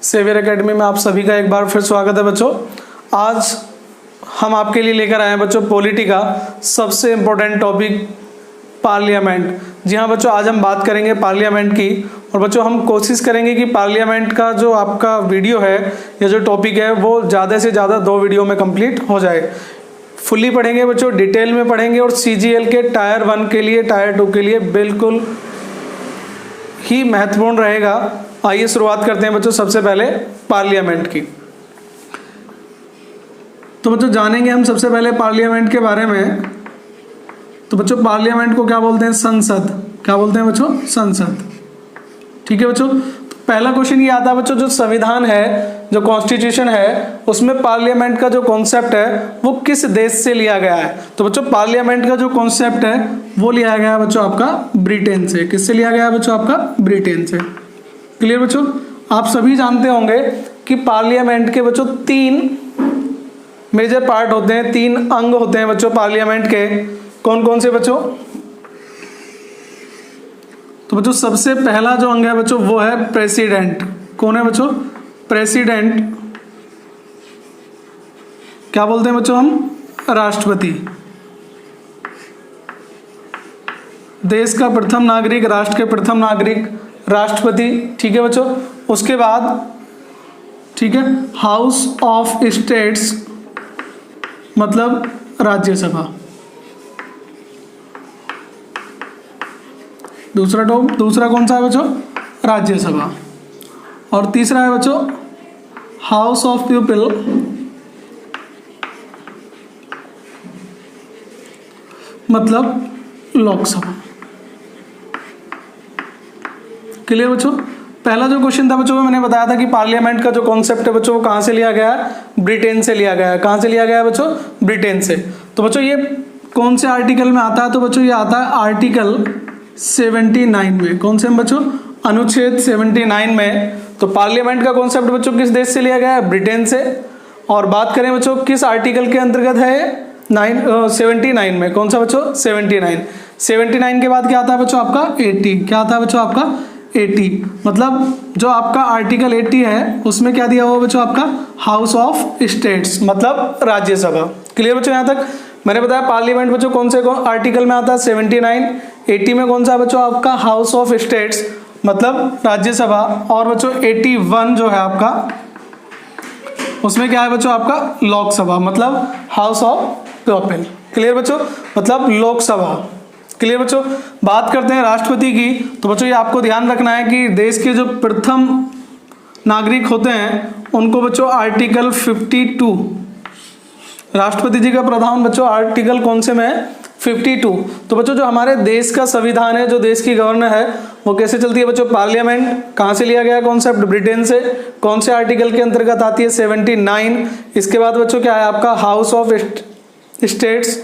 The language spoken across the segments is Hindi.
सेवियर एकेडमी में आप सभी का एक बार फिर स्वागत है बच्चों। आज हम आपके लिए लेकर आए हैं बच्चों पॉलिटी का सबसे इम्पोर्टेंट टॉपिक पार्लियामेंट। जी हाँ बच्चों, आज हम बात करेंगे पार्लियामेंट की। और बच्चों हम कोशिश करेंगे कि पार्लियामेंट का जो आपका वीडियो है या जो टॉपिक है वो ज़्यादा से ज़्यादा 2 वीडियो में कंप्लीट हो जाए। फुल्ली पढ़ेंगे बच्चों, डिटेल में पढ़ेंगे और CGL के टायर 1 के लिए टायर 2 के लिए बिल्कुल ही महत्वपूर्ण रहेगा। आइए शुरुआत करते हैं बच्चों सबसे पहले पार्लियामेंट की। तो बच्चों जानेंगे हम सबसे पहले पार्लियामेंट के बारे में। तो बच्चों पार्लियामेंट को क्या बोलते हैं? संसद। क्या बोलते हैं बच्चों? संसद। ठीक है बच्चों, तो पहला क्वेश्चन ये आता है बच्चों, जो संविधान है, जो कॉन्स्टिट्यूशन है, उसमें पार्लियामेंट का जो कॉन्सेप्ट है वो किस देश से लिया गया है? तो बच्चों पार्लियामेंट का जो कॉन्सेप्ट है वो लिया गया है बच्चों आपका ब्रिटेन से। किससे लिया गया है बच्चों? आपका ब्रिटेन से। क्लियर बच्चों? आप सभी जानते होंगे कि पार्लियामेंट के बच्चों 3 मेजर पार्ट होते हैं, 3 अंग होते हैं बच्चों पार्लियामेंट के। कौन कौन से बच्चों? तो बच्चों सबसे पहला जो अंग है बच्चों वो है प्रेसिडेंट। कौन है बच्चों? प्रेसिडेंट। क्या बोलते हैं बच्चों हम? राष्ट्रपति। देश का प्रथम नागरिक, राष्ट्र के प्रथम नागरिक राष्ट्रपति। ठीक है बच्चों, उसके बाद ठीक है हाउस ऑफ स्टेट्स मतलब राज्यसभा। दूसरा कौन सा है बच्चों? राज्यसभा। और तीसरा है बच्चों हाउस ऑफ पीपल मतलब लोकसभा। क्लियर बच्चों? पहला जो क्वेश्चन था बच्चों मैंने बताया था कि पार्लियामेंट का जो कॉन्सेप्ट है बच्चों वो कहाँ से लिया गया है? ब्रिटेन से लिया गया है। कहाँ से लिया गया है बच्चों? ब्रिटेन से। तो बच्चों ये कौन से आर्टिकल में आता है? तो बच्चों ये आता है आर्टिकल 79 में। कौन से में बच्चों? अनुच्छेद 79 में। तो पार्लियामेंट का कॉन्सेप्ट बच्चों किस देश से लिया गया है? ब्रिटेन से। और बात करें बच्चों किस आर्टिकल के अंतर्गत है? 79 में। कौन सा बच्चों? 79 के बाद क्या आता है बच्चों? आपका 80। क्या आता है बच्चों? आपका 80। मतलब जो आपका आर्टिकल 80 है उसमें क्या दिया हुआ बच्चों? आपका हाउस ऑफ स्टेट्स मतलब राज्यसभा। क्लियर बच्चों? यहाँ तक मैंने बताया पार्लियामेंट बच्चों कौन से आर्टिकल में आता है? 79। 80 में कौन सा बच्चों? आपका हाउस ऑफ स्टेट्स मतलब राज्यसभा। और बच्चों 81 जो है आपका उसमें क्या है बच्चों? आपका लोकसभा मतलब हाउस ऑफ पीपल। क्लियर बच्चों? मतलब लोकसभा। क्लियर बच्चों? बात करते हैं राष्ट्रपति की। तो बच्चों ये आपको ध्यान रखना है कि देश के जो प्रथम नागरिक होते हैं उनको बच्चों आर्टिकल 52, राष्ट्रपति जी का प्रावधान बच्चों आर्टिकल कौन से में है? 52। तो बच्चों जो हमारे देश का संविधान है, जो देश की गवर्नर है वो कैसे चलती है बच्चों? पार्लियामेंट। कहाँ से लिया गया कॉन्सेप्ट? ब्रिटेन से। कौन से आर्टिकल के अंतर्गत आती है? 79। इसके बाद बच्चों क्या है आपका? House of states.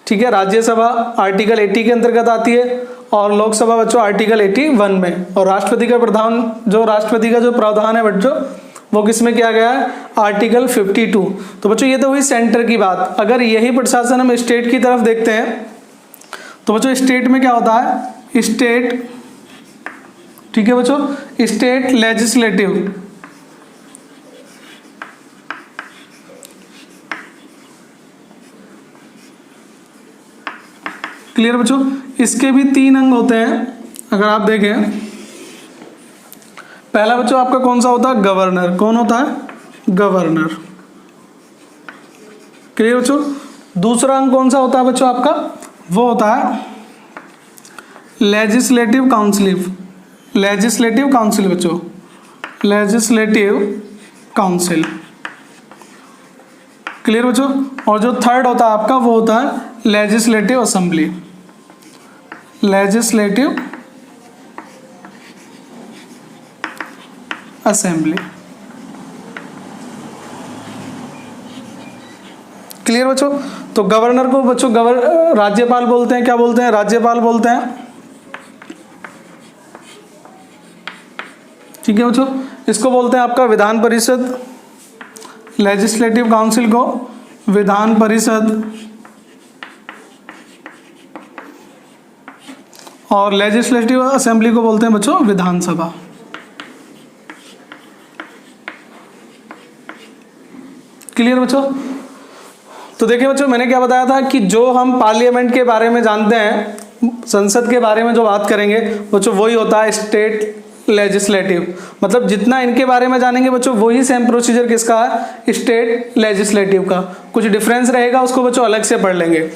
ठीक है, राज्यसभा आर्टिकल 80 के अंतर्गत आती है। और लोकसभा बच्चों आर्टिकल 81 में। और राष्ट्रपति का राष्ट्रपति का जो प्रावधान है बच्चों वो किसमें किया गया है? आर्टिकल 52। तो बच्चों ये तो हुई सेंटर की बात। अगर यही प्रशासन हम स्टेट की तरफ देखते हैं तो बच्चों स्टेट में क्या होता है? स्टेट, ठीक है बच्चों, स्टेट लेजिस्लेटिव। क्लियर बच्चों? इसके भी 3 अंग होते हैं। अगर आप देखें पहला बच्चों आपका कौन सा होता है? गवर्नर। कौन होता है? गवर्नर। क्लियर बच्चों? दूसरा अंग कौन सा होता है बच्चों आपका? वो होता है लेजिस्लेटिव काउंसिल। लेजिस्लेटिव काउंसिल बच्चों, लेजिस्लेटिव काउंसिल। क्लियर बच्चों? और जो थर्ड होता है आपका वो होता है legislative assembly. Legislative assembly. Clear बच्चों? तो गवर्नर को बच्चों राज्यपाल बोलते हैं। क्या बोलते हैं? राज्यपाल बोलते हैं। ठीक है बच्चों? इसको बोलते हैं आपका विधान परिषद। लेजिस्लेटिव काउंसिल को विधान परिषद और लेजिस्लेटिव असेंबली को बोलते हैं बच्चों विधानसभा। क्लियर बच्चों? तो देखिए बच्चों, मैंने क्या बताया था कि जो हम पार्लियामेंट के बारे में जानते हैं, संसद के बारे में जो बात करेंगे बच्चों, वही होता है स्टेट लेजिस्लेटिव। मतलब जितना इनके बारे में जानेंगे बच्चों, वही सेम प्रोसीजर किसका है, स्टेट लेजिस्लेटिव का। कुछ डिफरेंस रहेगा उसको बच्चों अलग से पढ़ लेंगे।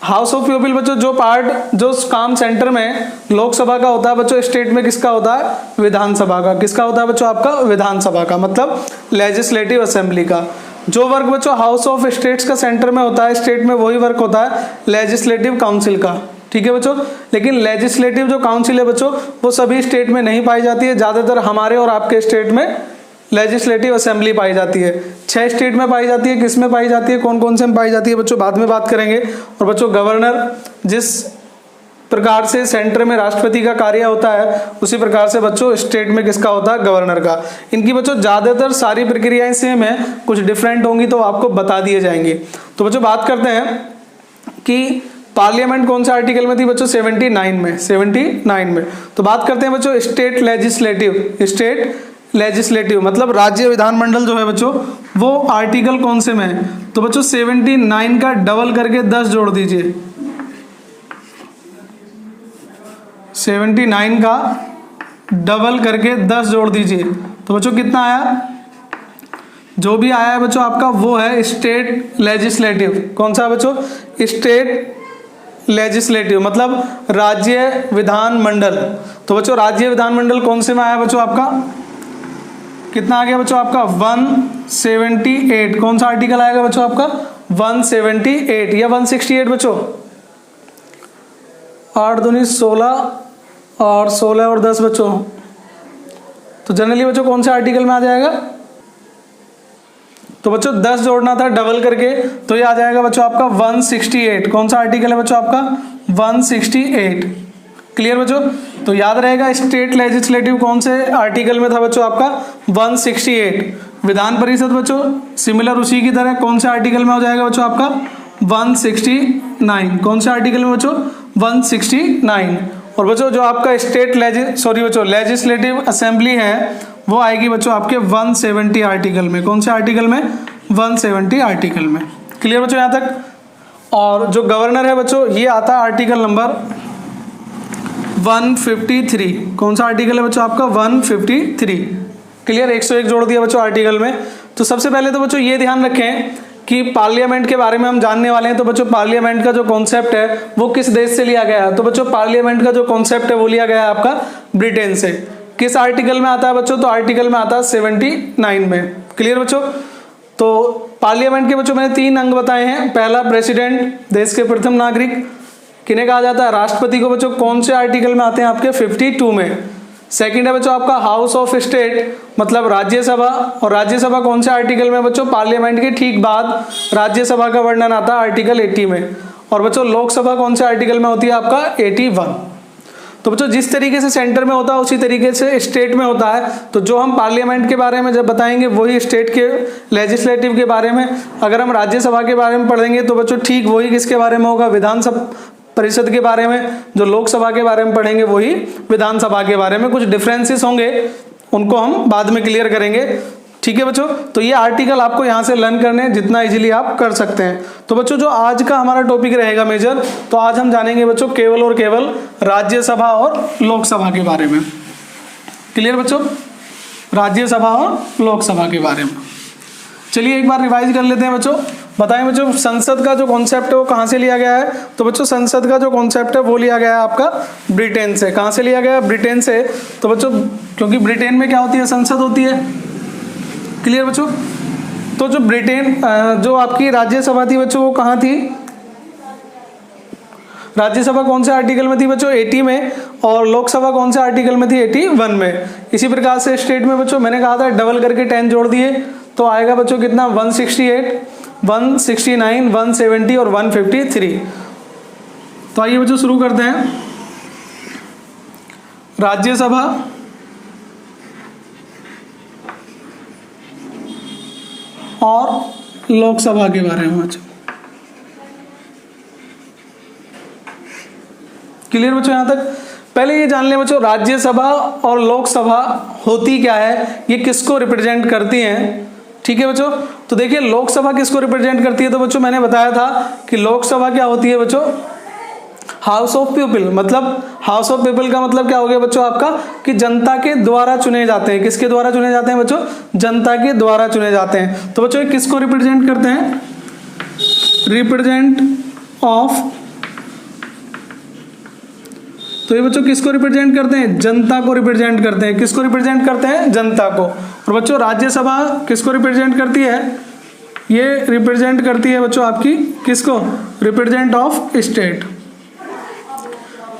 हाउस ऑफ पीपल बच्चों, जो काम सेंटर में लोकसभा का होता है बच्चों, स्टेट में किसका होता है, विधानसभा का। किसका होता है बच्चों, आपका विधानसभा का, मतलब लेजिस्लेटिव असेंबली का। जो वर्क बच्चों हाउस ऑफ स्टेट्स का सेंटर में होता है, स्टेट में वही वर्क होता है लेजिस्लेटिव काउंसिल का। ठीक है बच्चों? लेकिन लेजिस्लेटिव जो काउंसिल है बच्चों, वो सभी स्टेट में नहीं पाई जाती है, ज्यादातर हमारे और आपके स्टेट में लेजिस्लेटिव असेंबली पाई जाती है। 6 स्टेट में पाई जाती है। किस में पाई जाती है, कौन कौन से में पाई जाती है बच्चों, बाद में बात करेंगे। और बच्चों गवर्नर, जिस प्रकार से सेंटर में राष्ट्रपति का कार्य होता है, उसी प्रकार से बच्चों स्टेट में किसका होता है, गवर्नर का। इनकी बच्चों ज्यादातर सारी प्रक्रियाएं सेम है, कुछ डिफरेंट होंगी तो आपको बता दिए जाएंगे। तो बच्चों बात करते हैं कि पार्लियामेंट कौन से आर्टिकल में थी बच्चों, 79 में। 79 में। तो बात करते हैं बच्चों स्टेट लेजिस्लेटिव। स्टेट लेजिस्लेटिव मतलब राज्य विधानमंडल जो है बच्चों, वो आर्टिकल कौन से में है। तो बच्चों 79 का डबल करके 10 जोड़ दीजिए। 79 का डबल करके 10 जोड़ दीजिए। तो बच्चों कितना आया, जो भी आया है बच्चों आपका, वो है स्टेट लेजिस्लेटिव। कौन सा बच्चों, स्टेट लेजिस्लेटिव मतलब राज्य विधानमंडल। तो बच्चों राज्य विधानमंडल कौन से में आया बच्चों आपका, कितना आ गया बच्चों आपका, 178। कौन सा आर्टिकल आएगा बच्चों आपका, 178 या 168 बच्चों। 8 दूनी 16 और 16 और 10 बच्चों। तो जनरली बच्चों कौन से आर्टिकल में आ जाएगा, तो बच्चों 10 जोड़ना था डबल करके, तो ये आ जाएगा बच्चों आपका 168। कौन सा आर्टिकल है बच्चों आपका, 168। क्लियर बच्चों? तो याद रहेगा स्टेट लेजिस्लेटिव कौन से आर्टिकल में था बच्चों आपका, 168। विधान परिषद बच्चों सिमिलर उसी की तरह कौन से आर्टिकल में हो जाएगा बच्चों आपका, 169। कौन से आर्टिकल में बच्चों, 169। और बच्चों जो आपका स्टेट लेजिस्लेटिव असेंबली है, वो आएगी बच्चों आपके 170 आर्टिकल में। कौन से आर्टिकल में, 170 आर्टिकल में। क्लियर बच्चों यहाँ तक? और जो गवर्नर है बच्चों, ये आता है आर्टिकल नंबर 153। कौन सा आर्टिकल है बच्चों आपका, 153। क्लियर? 101 जोड़ दिया बच्चों आर्टिकल में। तो सबसे पहले तो बच्चों ये ध्यान रखें कि पार्लियामेंट के बारे में हम जानने वाले हैं। तो बच्चों पार्लियामेंट का जो कॉन्सेप्ट है वो किस देश से लिया गया है, तो बच्चों पार्लियामेंट का जो कॉन्सेप्ट है वो लिया गया है आपका ब्रिटेन से। किस आर्टिकल में आता है बच्चों, तो आर्टिकल में आता है 79 में। क्लियर बच्चों? तो पार्लियामेंट के बच्चों मैंने 3 अंग बताए हैं। पहला प्रेसिडेंट, देश के प्रथम नागरिक, किन्हें कहा जाता है, राष्ट्रपति को बच्चों कौन से आर्टिकल में आते हैं आपके, 52 में। सेकंड है बच्चों आपका हाउस ऑफ स्टेट मतलब राज्यसभा, और राज्यसभा कौन से आर्टिकल में बच्चों, पार्लियामेंट के ठीक बाद राज्यसभा का वर्णन आता है आर्टिकल 80 में। और बच्चों लोकसभा कौन से आर्टिकल में होती है आपका, 81। तो बच्चों जिस तरीके से सेंटर में होता है उसी तरीके से स्टेट में होता है। तो जो हम पार्लियामेंट के बारे में जब बताएंगे वही स्टेट के लेजिस्लेटिव के बारे में। अगर हम राज्यसभा के बारे में पढ़ेंगे तो बच्चों ठीक वही किसके बारे में होगा, विधानसभा परिषद के बारे में। जो लोकसभा के बारे में पढ़ेंगे वही विधानसभा के बारे में। कुछ डिफरेंसेस होंगे, उनको हम बाद में क्लियर करेंगे। ठीक है बच्चों? तो ये आर्टिकल आपको यहाँ से लर्न करने जितना इजीली आप कर सकते हैं। तो बच्चों जो आज का हमारा टॉपिक रहेगा मेजर, तो आज हम जानेंगे बच्चों केवल और केवल राज्यसभा और लोकसभा के बारे में। क्लियर बच्चों? राज्यसभा और लोकसभा के बारे में। चलिए एक बार रिवाइज कर लेते हैं बच्चों। बताएं बच्चों संसद का जो कॉन्सेप्ट है वो कहाँ से लिया गया है, तो बच्चों संसद का जो कॉन्सेप्ट है वो लिया गया है आपका ब्रिटेन से। कहाँ से लिया गया है, ब्रिटेन से। तो बच्चों क्योंकि ब्रिटेन में क्या होती है, संसद होती है। क्लियर बच्चों? तो जो ब्रिटेन जो आपकी राज्यसभा थी बच्चों वो कहाँ थी, राज्यसभा कौन से आर्टिकल में थी बच्चों, 80 में। और लोकसभा कौन से आर्टिकल में थी, 81 में। इसी प्रकार से स्टेट में बच्चों मैंने कहा था डबल करके 10 जोड़ दिए तो आएगा बच्चों कितना, 168, 169, 170 और 153। तो आइए बच्चों शुरू करते हैं। राज्यसभा, और लोकसभा के बारे में बच्चों। क्लियर बच्चों यहां तक? पहले ये जान लें बच्चों राज्यसभा और लोकसभा होती क्या है, ये किसको रिप्रेजेंट करती हैं। ठीक है बच्चों। तो देखिए लोकसभा किसको रिप्रेजेंट करती है, तो बच्चों मैंने बताया था कि लोकसभा क्या होती है बच्चों, हाउस ऑफ पीपल। मतलब हाउस ऑफ पीपल का मतलब क्या हो गया बच्चों आपका, कि जनता के द्वारा चुने जाते हैं। किसके द्वारा चुने जाते हैं बच्चों, जनता के द्वारा चुने जाते हैं। तो बच्चों किसको रिप्रेजेंट करते हैं, रिप्रेजेंट ऑफ, तो ये बच्चों किसको रिप्रेजेंट करते हैं, जनता को रिप्रेजेंट करते हैं। किसको रिप्रेजेंट करते हैं, जनता को। और बच्चों राज्यसभा किसको रिप्रेजेंट करती है, ये रिप्रेजेंट करती है बच्चों आपकी किसको, रिप्रेजेंट ऑफ स्टेट।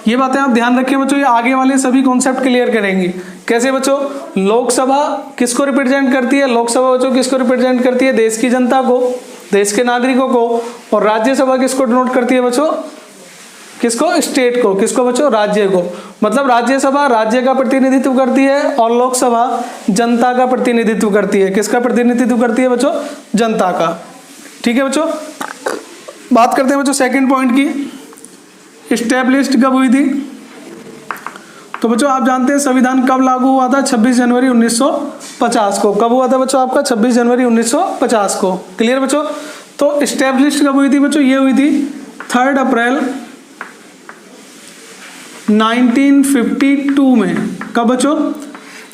ये बातें आप ध्यान रखें बच्चों, ये आगे वाले सभी कॉन्सेप्ट क्लियर करेंगे। कैसे बच्चों, लोकसभा किसको रिप्रेजेंट करती है, लोकसभा बच्चों किसको रिप्रेजेंट करती है, देश की जनता को, देश के नागरिकों को। और राज्यसभा किसको डिनोट करती है बच्चों, किसको, स्टेट को। किसको बच्चों, राज्य को। मतलब राज्यसभा राज्य का प्रतिनिधित्व करती है और लोकसभा जनता का प्रतिनिधित्व करती है। किसका प्रतिनिधित्व करती है बच्चों, जनता का। ठीक है बच्चों। बात करते हैं बच्चों सेकंड पॉइंट की, इस्टेब्लिश्ड कब हुई थी। तो बच्चों आप जानते हैं संविधान कब लागू हुआ था, 26 जनवरी 1950 को। कब हुआ था बच्चों आपका, 26 जनवरी 1950 को। क्लियर बच्चों। तो इस्टेब्लिश्ड कब हुई थी बच्चों, ये हुई थी 3 अप्रैल 1952 में। कब बच्चों,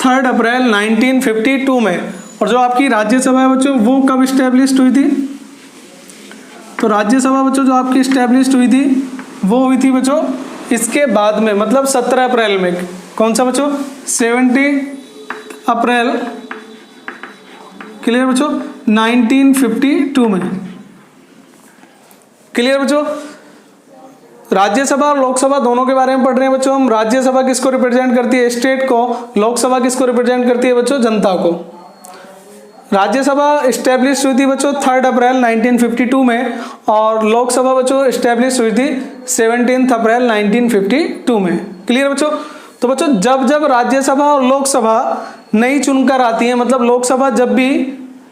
3 अप्रैल 1952 में। और जो आपकी राज्यसभा है बच्चों वो कब इस्टेब्लिश्ड हुई थी, तो राज्यसभा बच्चों जो आपकी इस्टेब्लिश्ड हुई थी वो हुई थी बच्चों इसके बाद में, मतलब 17 अप्रैल में। कौन सा बच्चों, 70 अप्रैल, क्लियर बच्चों, 1952 में। क्लियर बच्चों। राज्यसभा और लोकसभा दोनों के बारे में पढ़ रहे हैं बच्चों हम। राज्यसभा किसको रिप्रेजेंट करती है, स्टेट को। लोकसभा किसको रिप्रेजेंट करती है बच्चों, जनता को। राज्यसभा इस्टेब्लिश हुई थी बच्चों 3 अप्रैल 1952 में और लोकसभा बच्चों इस्टेब्लिश हुई थी 17 अप्रैल 1952 में। क्लियर बच्चों। तो बच्चों जब जब राज्यसभा और लोकसभा नई चुनकर आती है, मतलब लोकसभा जब भी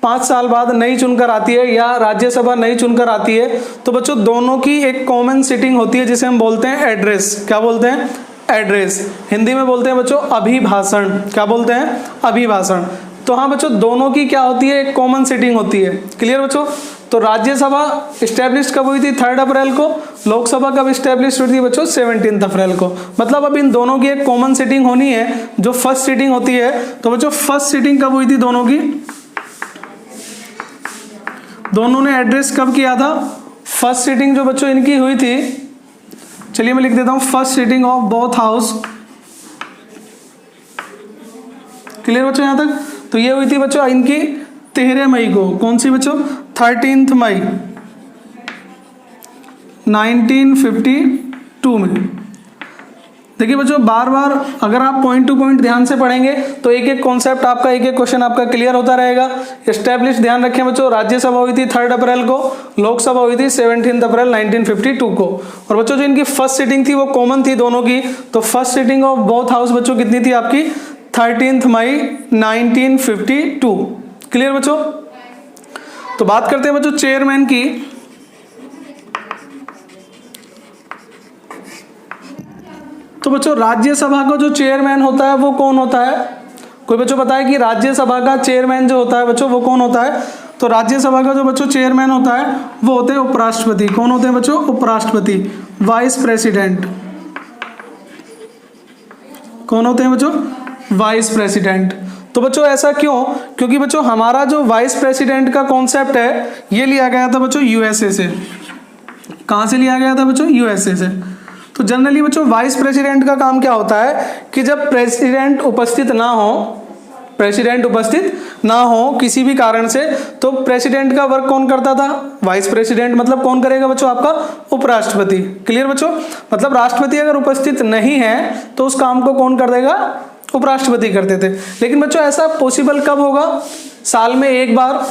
5 साल बाद नई चुनकर आती है या राज्यसभा नई चुनकर आती है, तो बच्चों दोनों की एक कॉमन सिटिंग होती है जिसे हम बोलते हैं एड्रेस। क्या बोलते हैं, एड्रेस। हिंदी में बोलते हैं बच्चों अभिभाषण। क्या बोलते हैं, अभिभाषण। तो हाँ बच्चों दोनों की क्या होती है, एक कॉमन सिटिंग होती है। क्लियर बच्चों। तो राज्यसभा इस्टेब्लिश कब हुई थी, 3 अप्रैल को। लोकसभा कब इस्टेब्लिश हुई थी बच्चों, 17 अप्रैल को। मतलब अब इन दोनों की एक कॉमन सिटिंग होनी है जो फर्स्ट सिटिंग होती है। तो बच्चों फर्स्ट सिटिंग कब हुई थी दोनों की, दोनों ने एड्रेस कब किया था, फर्स्ट सिटिंग जो बच्चों इनकी हुई थी, चलिए मैं लिख देता हूं, first sitting of both house. Clear बच्चों यहां तक। तो ये हुई थी बच्चों इनकी 13 मई को। कौन सी बच्चों, 13 मई 1952 में। देखिए बच्चों बार बार अगर आप पॉइंट टू पॉइंट ध्यान से पढ़ेंगे तो एक एक कॉन्सेप्ट आपका, एक एक क्वेश्चन आपका क्लियर होता रहेगा। एस्टैब्लिश ध्यान रखें बच्चों, राज्यसभा हुई थी 3 अप्रैल को, लोकसभा हुई थी 17 अप्रैल 1952 को। और बच्चों जो इनकी फर्स्ट सिटिंग थी वो कॉमन थी दोनों की। तो first sitting of both house बच्चों कितनी थी आपकी, 13 मई 1952। क्लियर बच्चों। तो बात करते हैं बच्चों चेयरमैन की। तो बच्चों राज्यसभा का जो चेयरमैन होता है वो कौन होता है, कोई बच्चों बताए कि राज्यसभा का चेयरमैन जो होता है बच्चों वो कौन होता है। तो राज्यसभा का जो बच्चों चेयरमैन होता है वो होते हैं उपराष्ट्रपति। कौन होते हैं बच्चों, उपराष्ट्रपति, वाइस प्रेसिडेंट। कौन होते हैं बच्चों, वाइस प्रेसिडेंट। तो बच्चों ऐसा क्यों, क्योंकि बच्चों हमारा जो वाइस प्रेसिडेंट का कॉन्सेप्ट है ये लिया गया था बच्चों यूएसए से। कहां से लिया गया था बच्चों, यूएसए से। तो जनरली बच्चों वाइस प्रेसिडेंट का काम क्या होता है कि जब प्रेसिडेंट उपस्थित ना हो, प्रेसिडेंट उपस्थित ना हो किसी भी कारण से, तो प्रेसिडेंट का वर्क कौन करता था, वाइस प्रेसिडेंट। मतलब कौन करेगा बच्चों, आपका उपराष्ट्रपति। क्लियर बच्चों। मतलब राष्ट्रपति अगर उपस्थित नहीं है तो उस काम को कौन कर देगा, उपराष्ट्रपति करते थे। लेकिन बच्चों ऐसा पॉसिबल कब होगा, साल में एक बार,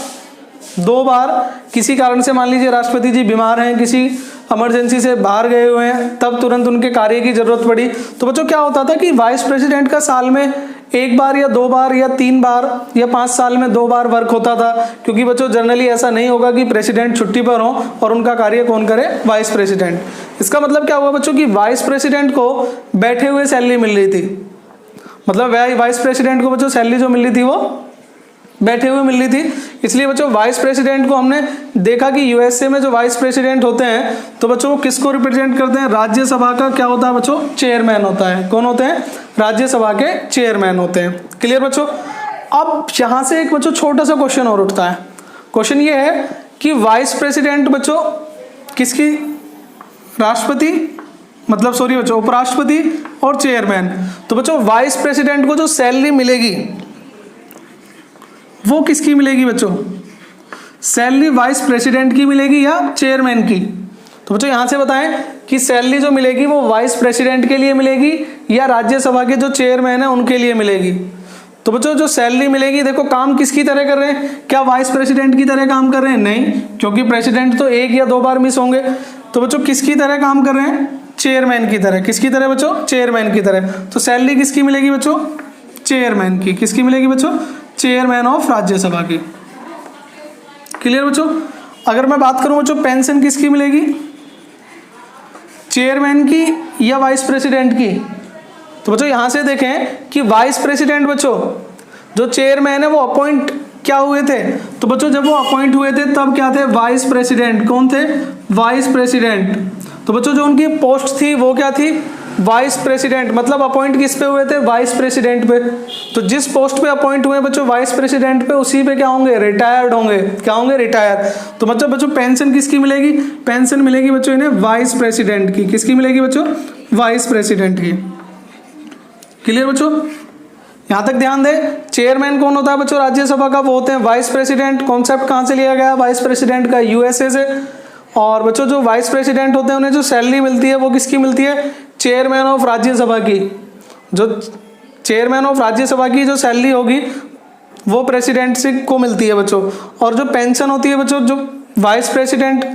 2 बार, किसी कारण से मान लीजिए राष्ट्रपति जी बीमार हैं, किसी इमरजेंसी से बाहर गए हुए हैं, तब तुरंत उनके कार्य की जरूरत पड़ी। तो बच्चों क्या होता था कि वाइस प्रेसिडेंट का साल में 1 बार या 2 बार या 3 बार या 5 साल में 2 बार वर्क होता था। क्योंकि बच्चों जनरली ऐसा नहीं होगा कि प्रेसिडेंट छुट्टी पर हो और उनका कार्य कौन करे, वाइस प्रेसिडेंट। इसका मतलब क्या हुआ बच्चों कि वाइस प्रेसिडेंट को बैठे हुए सैलरी मिल रही थी। मतलब वाइस प्रेसिडेंट को बच्चों सैलरी जो मिल रही थी वो बैठे हुए मिल रही थी। इसलिए बच्चों वाइस प्रेसिडेंट को हमने देखा कि यूएसए में जो वाइस प्रेसिडेंट होते हैं तो बच्चों वो किसको रिप्रेजेंट करते हैं, राज्यसभा का क्या होता है बच्चों, चेयरमैन होता है। कौन होते हैं, राज्यसभा के चेयरमैन होते हैं। क्लियर बच्चों। अब यहां से एक बच्चों छोटा सा क्वेश्चन और उठता है। क्वेश्चन ये है कि वाइस प्रेसिडेंट बच्चों किसकी, राष्ट्रपति मतलब सॉरी बच्चों उपराष्ट्रपति और चेयरमैन। तो बच्चों वाइस प्रेसिडेंट को जो सैलरी मिलेगी वो किसकी मिलेगी बच्चों, सैलरी वाइस प्रेसिडेंट की मिलेगी या चेयरमैन की। तो बच्चों यहां से बताएं कि सैलरी जो मिलेगी वो वाइस प्रेसिडेंट के लिए मिलेगी या राज्यसभा के जो चेयरमैन है उनके लिए मिलेगी। तो बच्चों जो सैलरी मिलेगी, देखो काम किसकी तरह कर रहे हैं, क्या वाइस प्रेसिडेंट की तरह काम कर रहे हैं, नहीं, क्योंकि प्रेसिडेंट तो 1 या 2 बार मिस होंगे। तो बच्चों किसकी तरह काम कर रहे हैं, चेयरमैन की तरह। किसकी तरह बच्चों, चेयरमैन की तरह। तो सैलरी किसकी मिलेगी बच्चों, चेयरमैन की। किसकी मिलेगी बच्चों, चेयरमैन ऑफ राज्यसभा की। क्लियर बच्चों। अगर मैं बात करूं बच्चों पेंशन किसकी मिलेगी, चेयरमैन की या वाइस प्रेसिडेंट की। तो बच्चों यहां से देखें कि वाइस प्रेसिडेंट बच्चों जो चेयरमैन है वो अपॉइंट क्या हुए थे, तो बच्चों जब वो अपॉइंट हुए थे तब क्या थे, वाइस प्रेसिडेंट। कौन थे, वाइस प्रेसिडेंट। तो बच्चों जो उनकी पोस्ट थी वो क्या थी, वाइस प्रेसिडेंट। मतलब अपॉइंट किस पे हुए थे, वाइस प्रेसिडेंट पे। तो जिस पोस्ट पे अपॉइंट हुए बच्चों वाइस प्रेसिडेंट पे, उसी पे क्या होंगे, रिटायर्ड होंगे। क्या होंगे, रिटायर। तो मतलब बच्चों पेंशन किसकी मिलेगी, पेंशन मिलेगी बच्चों इन्हें वाइस प्रेसिडेंट की। किसकी मिलेगी बच्चों, वाइस प्रेसिडेंट की। क्लियर बच्चों। यहां तक ध्यान दें, चेयरमैन कौन होता है बच्चों राज्यसभा का, वो होते हैं वाइस प्रेसिडेंट। कॉन्सेप्ट कहां से लिया गया, वाइस प्रेसिडेंट का, यूएसए से। और बच्चों जो वाइस प्रेसिडेंट होते हैं उन्हें जो सैलरी मिलती है वो किसकी मिलती है, चेयरमैन ऑफ राज्यसभा की। जो चेयरमैन ऑफ राज्यसभा की जो सैलरी होगी वो प्रेसिडेंट से को मिलती है बच्चों। और जो पेंशन होती है बच्चों जो वाइस प्रेसिडेंट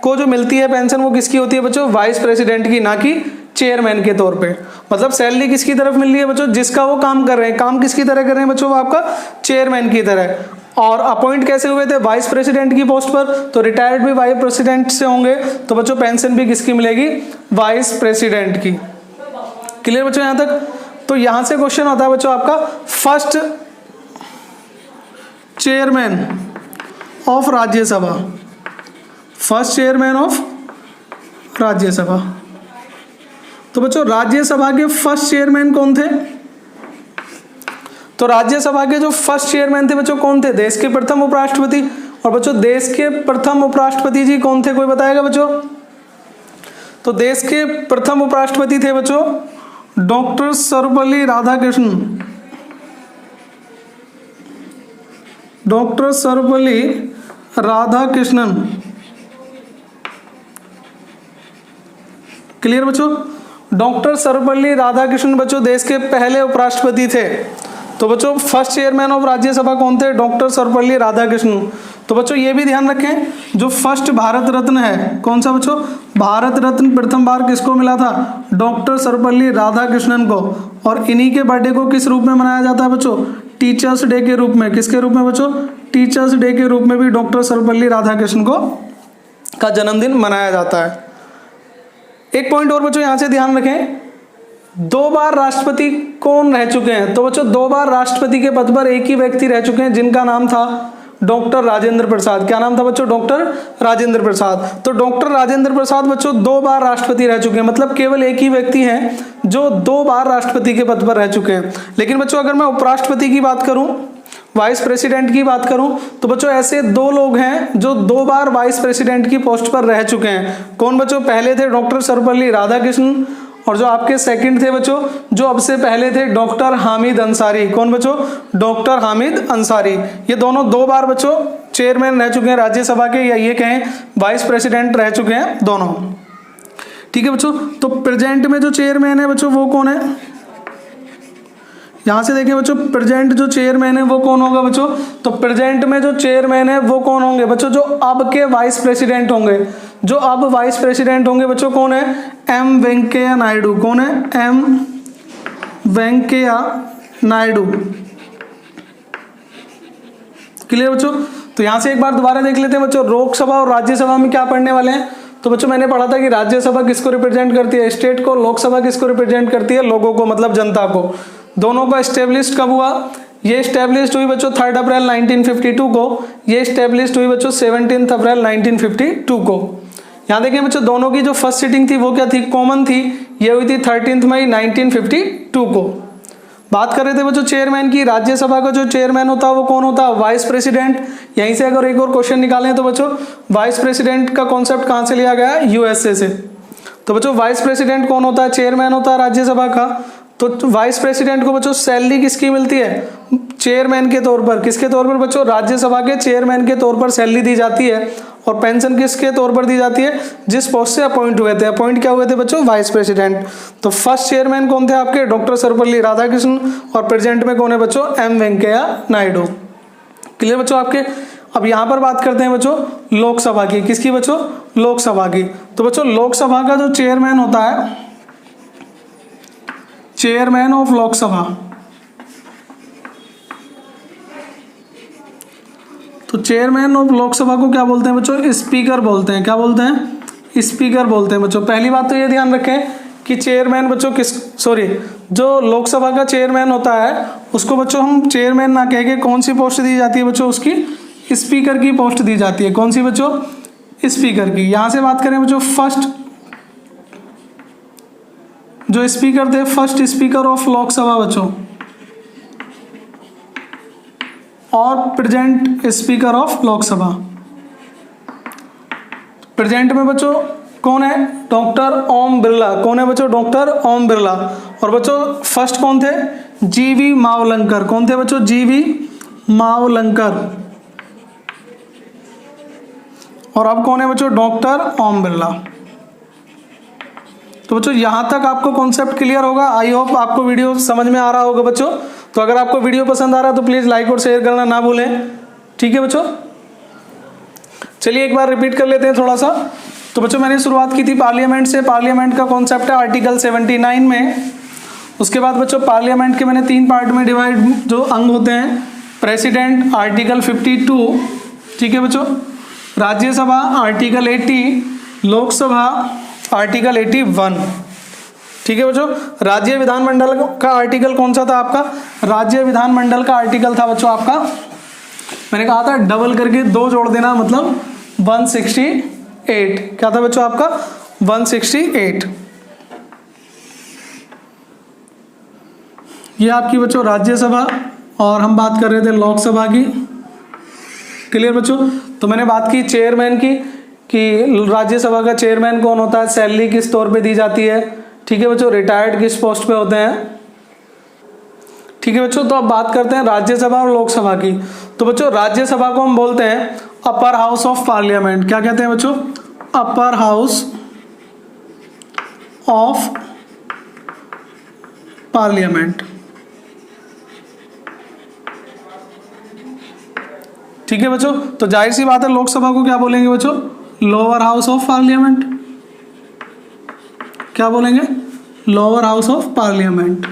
को जो मिलती है पेंशन वो किसकी होती है बच्चों, वाइस प्रेसिडेंट की, ना कि चेयरमैन के तौर पे। मतलब सैलरी किसकी तरफ मिल रही है बच्चों, जिसका वो काम कर रहे हैं। काम किसकी तरह कर रहे हैं बच्चों, वो आपका चेयरमैन की तरह। और अपॉइंट कैसे हुए थे, वाइस प्रेसिडेंट की पोस्ट पर। तो रिटायर्ड भी वाइस प्रेसिडेंट से होंगे। तो बच्चों पेंशन भी किसकी मिलेगी, वाइस प्रेसिडेंट की। क्लियर बच्चों यहां तक। तो यहां से क्वेश्चन होता है बच्चों आपका, first chairman of Rajya Sabha, first chairman of Rajya Sabha. तो बच्चों राज्यसभा के फर्स्ट चेयरमैन कौन थे, तो राज्यसभा के जो फर्स्ट चेयरमैन थे बच्चों कौन थे, देश के प्रथम उपराष्ट्रपति। और बच्चों देश के प्रथम उपराष्ट्रपति जी कौन थे, कोई बताएगा बच्चों। तो देश के प्रथम उपराष्ट्रपति थे बच्चों doctor Sarvepalli Radhakrishnan. Doctor Sarvepalli Radhakrishnan. Clear बच्चों। डॉक्टर सर्वपल्ली राधाकृष्णन बच्चों देश के पहले उपराष्ट्रपति थे। तो बच्चों फर्स्ट चेयरमैन ऑफ राज्यसभा कौन थे, डॉक्टर सर्वपल्ली राधाकृष्णन। तो बच्चों ये भी ध्यान रखें, जो फर्स्ट भारत रत्न है कौन सा बच्चों, भारत रत्न प्रथम बार किसको मिला था, डॉक्टर सर्वपल्ली राधाकृष्णन को। और इन्हीं के बर्थडे को किस रूप में मनाया जाता है बच्चों, टीचर्स डे के रूप में। किसके रूप में बच्चों, टीचर्स डे के रूप में भी डॉक्टर सर्वपल्ली राधाकृष्णन को का जन्मदिन मनाया जाता है। एक पॉइंट और बच्चों यहां से ध्यान रखें, 2 बार राष्ट्रपति कौन रह चुके हैं, तो बच्चों 2 बार राष्ट्रपति के पद पर एक ही व्यक्ति रह चुके हैं जिनका नाम था डॉक्टर राजेंद्र प्रसाद। क्या नाम था बच्चों, डॉक्टर राजेंद्र प्रसाद। तो डॉक्टर राजेंद्र प्रसाद बच्चों 2 बार राष्ट्रपति रह चुके हैं। मतलब केवल एक ही व्यक्ति हैं जो 2 बार राष्ट्रपति के पद पर रह चुके हैं। लेकिन बच्चों अगर मैं उपराष्ट्रपति की बात करूं, वाइस प्रेसिडेंट की बात करूं, तो बच्चों ऐसे 2 लोग हैं जो 2 बार वाइस प्रेसिडेंट की पोस्ट पर रह चुके हैं। कौन बच्चों, पहले थे डॉक्टर सर्वपल्ली राधाकृष्णन, और जो आपके सेकंड थे बच्चों जो अब से पहले थे डॉक्टर हामिद अंसारी। कौन बच्चों, डॉक्टर हामिद अंसारी। ये दोनों 2 बार बच्चों चेयरमैन रह चुके हैं राज्यसभा के, या ये कहें वाइस प्रेसिडेंट रह चुके हैं दोनों। ठीक है बच्चों। तो प्रेजेंट में जो चेयरमैन है बच्चों वो कौन है, यहां से देखिए बच्चों प्रेजेंट जो चेयरमैन है वो कौन होगा बच्चों, तो प्रेजेंट में जो चेयरमैन है वो कौन होंगे बच्चों, जो अब के वाइस प्रेसिडेंट होंगे। जो अब वाइस प्रेसिडेंट होंगे बच्चों कौन है, एम वेंकैया नायडू। कौन है, एम वेंकैया नायडू। क्लियर बच्चों। तो यहां से एक बार दोबारा देख लेते हैं बच्चों, लोकसभा और राज्यसभा में क्या पढ़ने वाले हैं। तो बच्चों मैंने पढ़ा था कि राज्यसभा किसको रिप्रेजेंट करती है, स्टेट को। लोकसभा किसको रिप्रेजेंट करती है, लोगों को, मतलब जनता को। दोनों का एस्टेब्लिश कब हुआ, ये स्टैब्लिश्ड हुई बच्चों 3 अप्रैल 1952 को, ये स्टैब्लिश्ड हुई बच्चों 17 अप्रैल 1952 को। यहाँ देखिए बच्चों दोनों की जो फर्स्ट सीटिंग थी वो क्या थी, कॉमन थी, ये हुई थी 13 मई 1952 को। बात कर रहे थे बच्चों चेयरमैन की, राज्यसभा का जो चेयरमैन होता है वो कौन होता है, वाइस प्रेसिडेंट। यहीं से अगर एक और क्वेश्चन निकालें तो बच्चों वाइस प्रेसिडेंट का कॉन्सेप्ट कहाँ से लिया गया है, यूएसए से। तो बच्चों वाइस प्रेसिडेंट कौन होता है, चेयरमैन होता है राज्यसभा का। तो वाइस प्रेसिडेंट को बच्चों सैलरी किसकी मिलती है, चेयरमैन के तौर पर। किसके तौर पर बच्चों, राज्यसभा के चेयरमैन के तौर पर सैलरी दी जाती है। और पेंशन किसके तौर पर दी जाती है, जिस पोस्ट से अपॉइंट हुए थे। अपॉइंट क्या हुए थे बच्चों, वाइस प्रेसिडेंट। तो फर्स्ट चेयरमैन कौन थे आपके, डॉक्टर सर्वपल्ली राधाकृष्णन। और प्रेजेंट में कौन है बच्चों, एम वेंकैया नायडू। क्लियर बच्चों आपके। अब यहाँ पर बात करते हैं बच्चों लोकसभा की, किसकी बच्चों, लोकसभा की। तो बच्चों लोकसभा का जो चेयरमैन होता है, चेयरमैन ऑफ लोकसभा, तो चेयरमैन ऑफ लोकसभा को क्या बोलते हैं बच्चों, स्पीकर बोलते हैं। क्या बोलते हैं, स्पीकर बोलते हैं बच्चों। पहली बात तो ये ध्यान रखें कि चेयरमैन बच्चों जो लोकसभा का चेयरमैन होता है उसको बच्चों हम चेयरमैन ना कह के कौन सी पोस्ट दी जाती है बच्चों, उसकी स्पीकर की पोस्ट दी जाती है। कौन सी बच्चों, स्पीकर की। यहां से बात करें बच्चों, फर्स्ट जो स्पीकर थे, फर्स्ट स्पीकर ऑफ लोकसभा बच्चों, और present speaker of Lok Sabha. Present में बच्चों कौन है, डॉक्टर ओम बिरला। कौन है बच्चों, डॉक्टर ओम बिरला। और बच्चों फर्स्ट कौन थे, जीवी मावलंकर। कौन थे बच्चों, जीवी मावलंकर। और अब कौन है बच्चों, डॉक्टर ओम बिरला। तो बच्चों यहां तक आपको कॉन्सेप्ट क्लियर होगा। आई होप आपको वीडियो समझ में आ रहा होगा बच्चों। तो अगर आपको वीडियो पसंद आ रहा है तो प्लीज लाइक और शेयर करना ना भूलें, ठीक है बच्चों। चलिए एक बार रिपीट कर लेते हैं थोड़ा सा। तो बच्चों मैंने शुरुआत की थी पार्लियामेंट से। पार्लियामेंट का कॉन्सेप्ट है आर्टिकल 79 में। उसके बाद बच्चों पार्लियामेंट के मैंने 3 पार्ट में डिवाइड जो अंग होते हैं, प्रेसिडेंट आर्टिकल 52, ठीक है बच्चों, राज्यसभा आर्टिकल 80, लोकसभा आर्टिकल 81, ठीक है बच्चों। राज्य विधानमंडल का आर्टिकल कौन सा था आपका, राज्य विधानमंडल का आर्टिकल था बच्चों आपका, मैंने कहा था डबल करके 2 जोड़ देना, मतलब 168। क्या था बच्चों आपका, 168। ये आपकी बच्चों राज्यसभा, और हम बात कर रहे थे लोकसभा की। क्लियर बच्चों। तो मैंने बात की चेयरमैन की, कि राज्यसभा का चेयरमैन कौन होता है, सैलरी किस तौर पे दी जाती है, ठीक है बच्चों, रिटायर्ड किस पोस्ट पे होते हैं, ठीक है बच्चों। तो अब बात करते हैं राज्यसभा और लोकसभा की। तो बच्चों राज्यसभा को हम बोलते हैं अपर हाउस ऑफ पार्लियामेंट। क्या कहते हैं बच्चों, अपर हाउस ऑफ पार्लियामेंट, ठीक है बच्चों। तो जाहिर सी बात है लोकसभा को क्या बोलेंगे बच्चों, लोअर हाउस ऑफ पार्लियामेंट। क्या बोलेंगे, लोअर हाउस ऑफ पार्लियामेंट,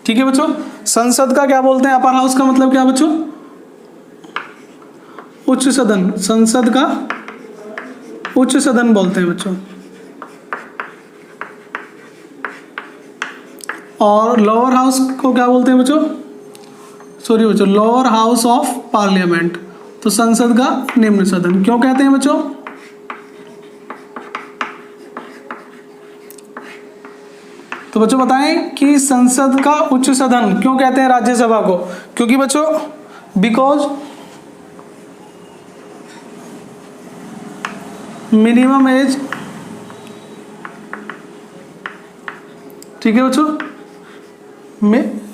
ठीक है बच्चों। संसद का क्या बोलते हैं, अपर हाउस का मतलब क्या बच्चों, उच्च सदन। संसद का उच्च सदन बोलते हैं बच्चों। और लोअर हाउस को क्या बोलते हैं बच्चों, सॉरी बच्चों, लोअर हाउस ऑफ पार्लियामेंट। तो संसद का निम्न सदन क्यों कहते हैं बच्चों, तो बच्चों बताएं कि संसद का उच्च सदन क्यों कहते हैं राज्यसभा को। क्योंकि बच्चों बिकॉज मिनिमम एज, ठीक है बच्चों,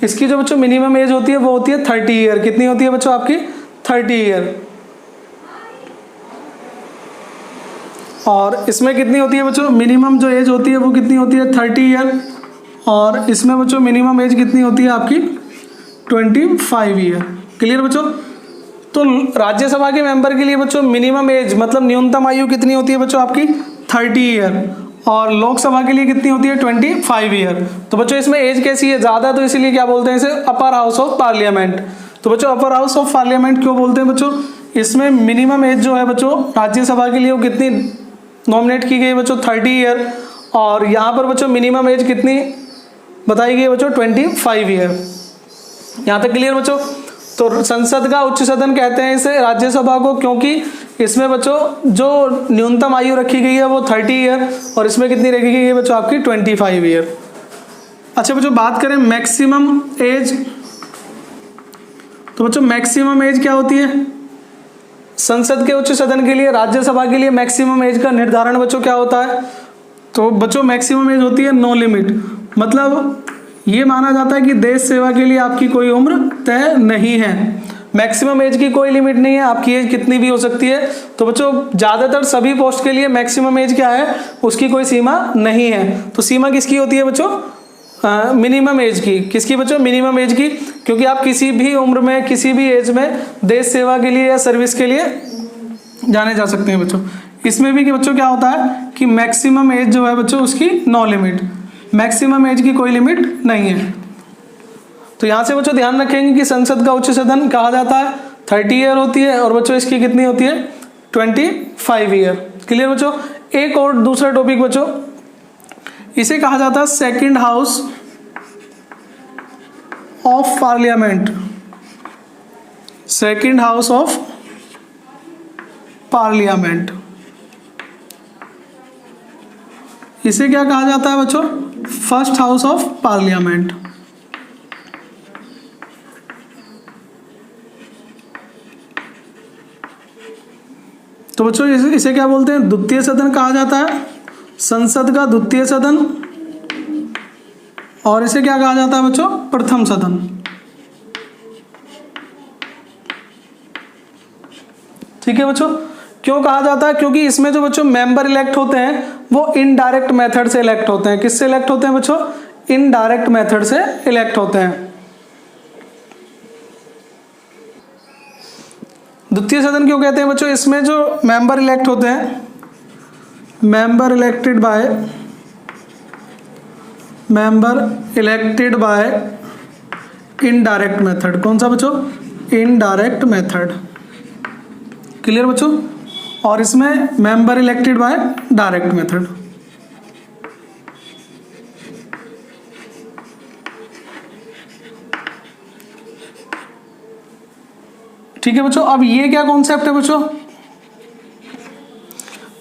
इसकी जो बच्चों मिनिमम एज होती है वो होती है 30 ईयर। कितनी होती है बच्चों आपकी, 30 ईयर। और इसमें कितनी होती है बच्चों, मिनिमम जो एज होती है वो कितनी होती है, 30 ईयर। और इसमें बच्चों मिनिमम एज कितनी होती है आपकी, 25 ईयर। क्लियर बच्चों। तो राज्यसभा के मेंबर के लिए बच्चों मिनिमम एज मतलब न्यूनतम आयु कितनी होती है बच्चों आपकी, 30 ईयर। और लोकसभा के लिए कितनी होती है, 25 ईयर। तो बच्चों इसमें एज कैसी है, ज़्यादा, तो इसीलिए क्या बोलते हैं इसे, अपर हाउस ऑफ पार्लियामेंट। तो बच्चों अपर हाउस ऑफ पार्लियामेंट क्यों बोलते हैं बच्चों, इसमें मिनिमम एज जो है बच्चों राज्यसभा के लिए वो कितनी नॉमिनेट की गई बच्चों, 30 ईयर। और यहाँ पर बच्चों मिनिमम एज कितनी बताई गई है बच्चों, 25 ईयर। यहाँ तक क्लियर बच्चों। तो संसद का उच्च सदन कहते हैं इसे राज्यसभा को, क्योंकि इसमें बच्चों जो न्यूनतम आयु रखी गई है वो 30 ईयर, और इसमें कितनी रखी गई है बच्चों आपकी 25 ईयर। अच्छा बच्चों, बात करें मैक्सिमम एज, तो बच्चों मैक्सिमम एज क्या होती है संसद के उच्च सदन के लिए, राज्यसभा के लिए मैक्सिमम एज का निर्धारण बच्चों क्या होता है? तो बच्चों मैक्सिमम एज होती है नो लिमिट, मतलब ये माना जाता है कि देश सेवा के लिए आपकी कोई उम्र तय नहीं है। मैक्सिमम एज की कोई लिमिट नहीं है, आपकी एज कितनी भी हो सकती है। तो बच्चों ज़्यादातर सभी पोस्ट के लिए मैक्सिमम एज क्या है, उसकी कोई सीमा नहीं है। तो सीमा किसकी होती है बच्चों? मिनिमम एज की। किसकी बच्चों? मिनिमम एज की, क्योंकि आप किसी भी उम्र में किसी भी एज में देश सेवा के लिए या सर्विस के लिए जाने जा सकते हैं बच्चों। इसमें भी कि बच्चों क्या होता है कि मैक्सिमम एज जो है बच्चों उसकी नो लिमिट, मैक्सिमम एज की कोई लिमिट नहीं है। तो यहाँ से बच्चों ध्यान रखेंगे कि संसद का उच्च सदन कहा जाता है 30 ईयर होती है, और बच्चों इसकी कितनी होती है 25 ईयर। क्लियर बच्चों। एक और दूसरा टॉपिक बच्चों, इसे कहा जाता है second house of parliament, second house of parliament. इसे क्या कहा जाता है बच्चों? First house of parliament. तो बच्चों इसे क्या बोलते हैं? द्वितीय सदन कहा जाता है, संसद का द्वितीय सदन। और इसे क्या कहा जाता है बच्चों? प्रथम सदन। ठीक है बच्चों। क्यों कहा जाता है? क्योंकि इसमें जो बच्चों मेंबर इलेक्ट होते हैं वो इनडायरेक्ट मेथड से इलेक्ट होते हैं। किससे इलेक्ट होते हैं बच्चों? इनडायरेक्ट मेथड से इलेक्ट होते हैं। द्वितीय सदन क्यों कहते हैं बच्चों? इसमें जो मेंबर इलेक्ट होते हैं, member elected by indirect method. कौन सा बच्चों? Indirect method. क्लियर बच्चों। और इसमें member elected by direct method. ठीक है बच्चों। अब ये क्या कॉन्सेप्ट है बच्चों?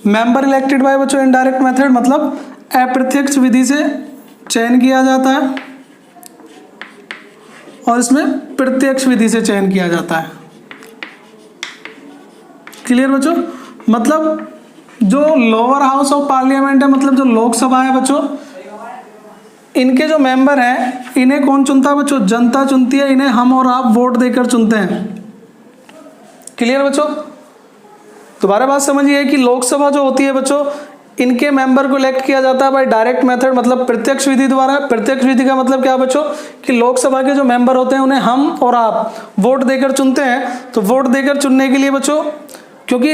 मेंबर इलेक्टेड बाय बच्चों इनडायरेक्ट मेथड मतलब अप्रत्यक्ष विधि से चयन किया जाता है, और इसमें प्रत्यक्ष विधि से चयन किया जाता है। क्लियर बच्चों। मतलब जो लोअर हाउस ऑफ पार्लियामेंट है, मतलब जो लोकसभा है बच्चों, इनके जो मेंबर हैं इन्हें कौन चुनता है बच्चों? जनता चुनती है। इन्हें हम और आप वोट देकर चुनते हैं। क्लियर बच्चों। दोबारा बात समझिए कि लोकसभा जो होती है बच्चों, इनके मेंबर को इलेक्ट किया जाता है बाय डायरेक्ट मेथड, मतलब प्रत्यक्ष विधि द्वारा। प्रत्यक्ष विधि का मतलब क्या बच्चों? कि लोकसभा के जो मेंबर होते हैं उन्हें हम और आप वोट देकर चुनते हैं। तो वोट देकर चुनने के लिए बच्चों, क्योंकि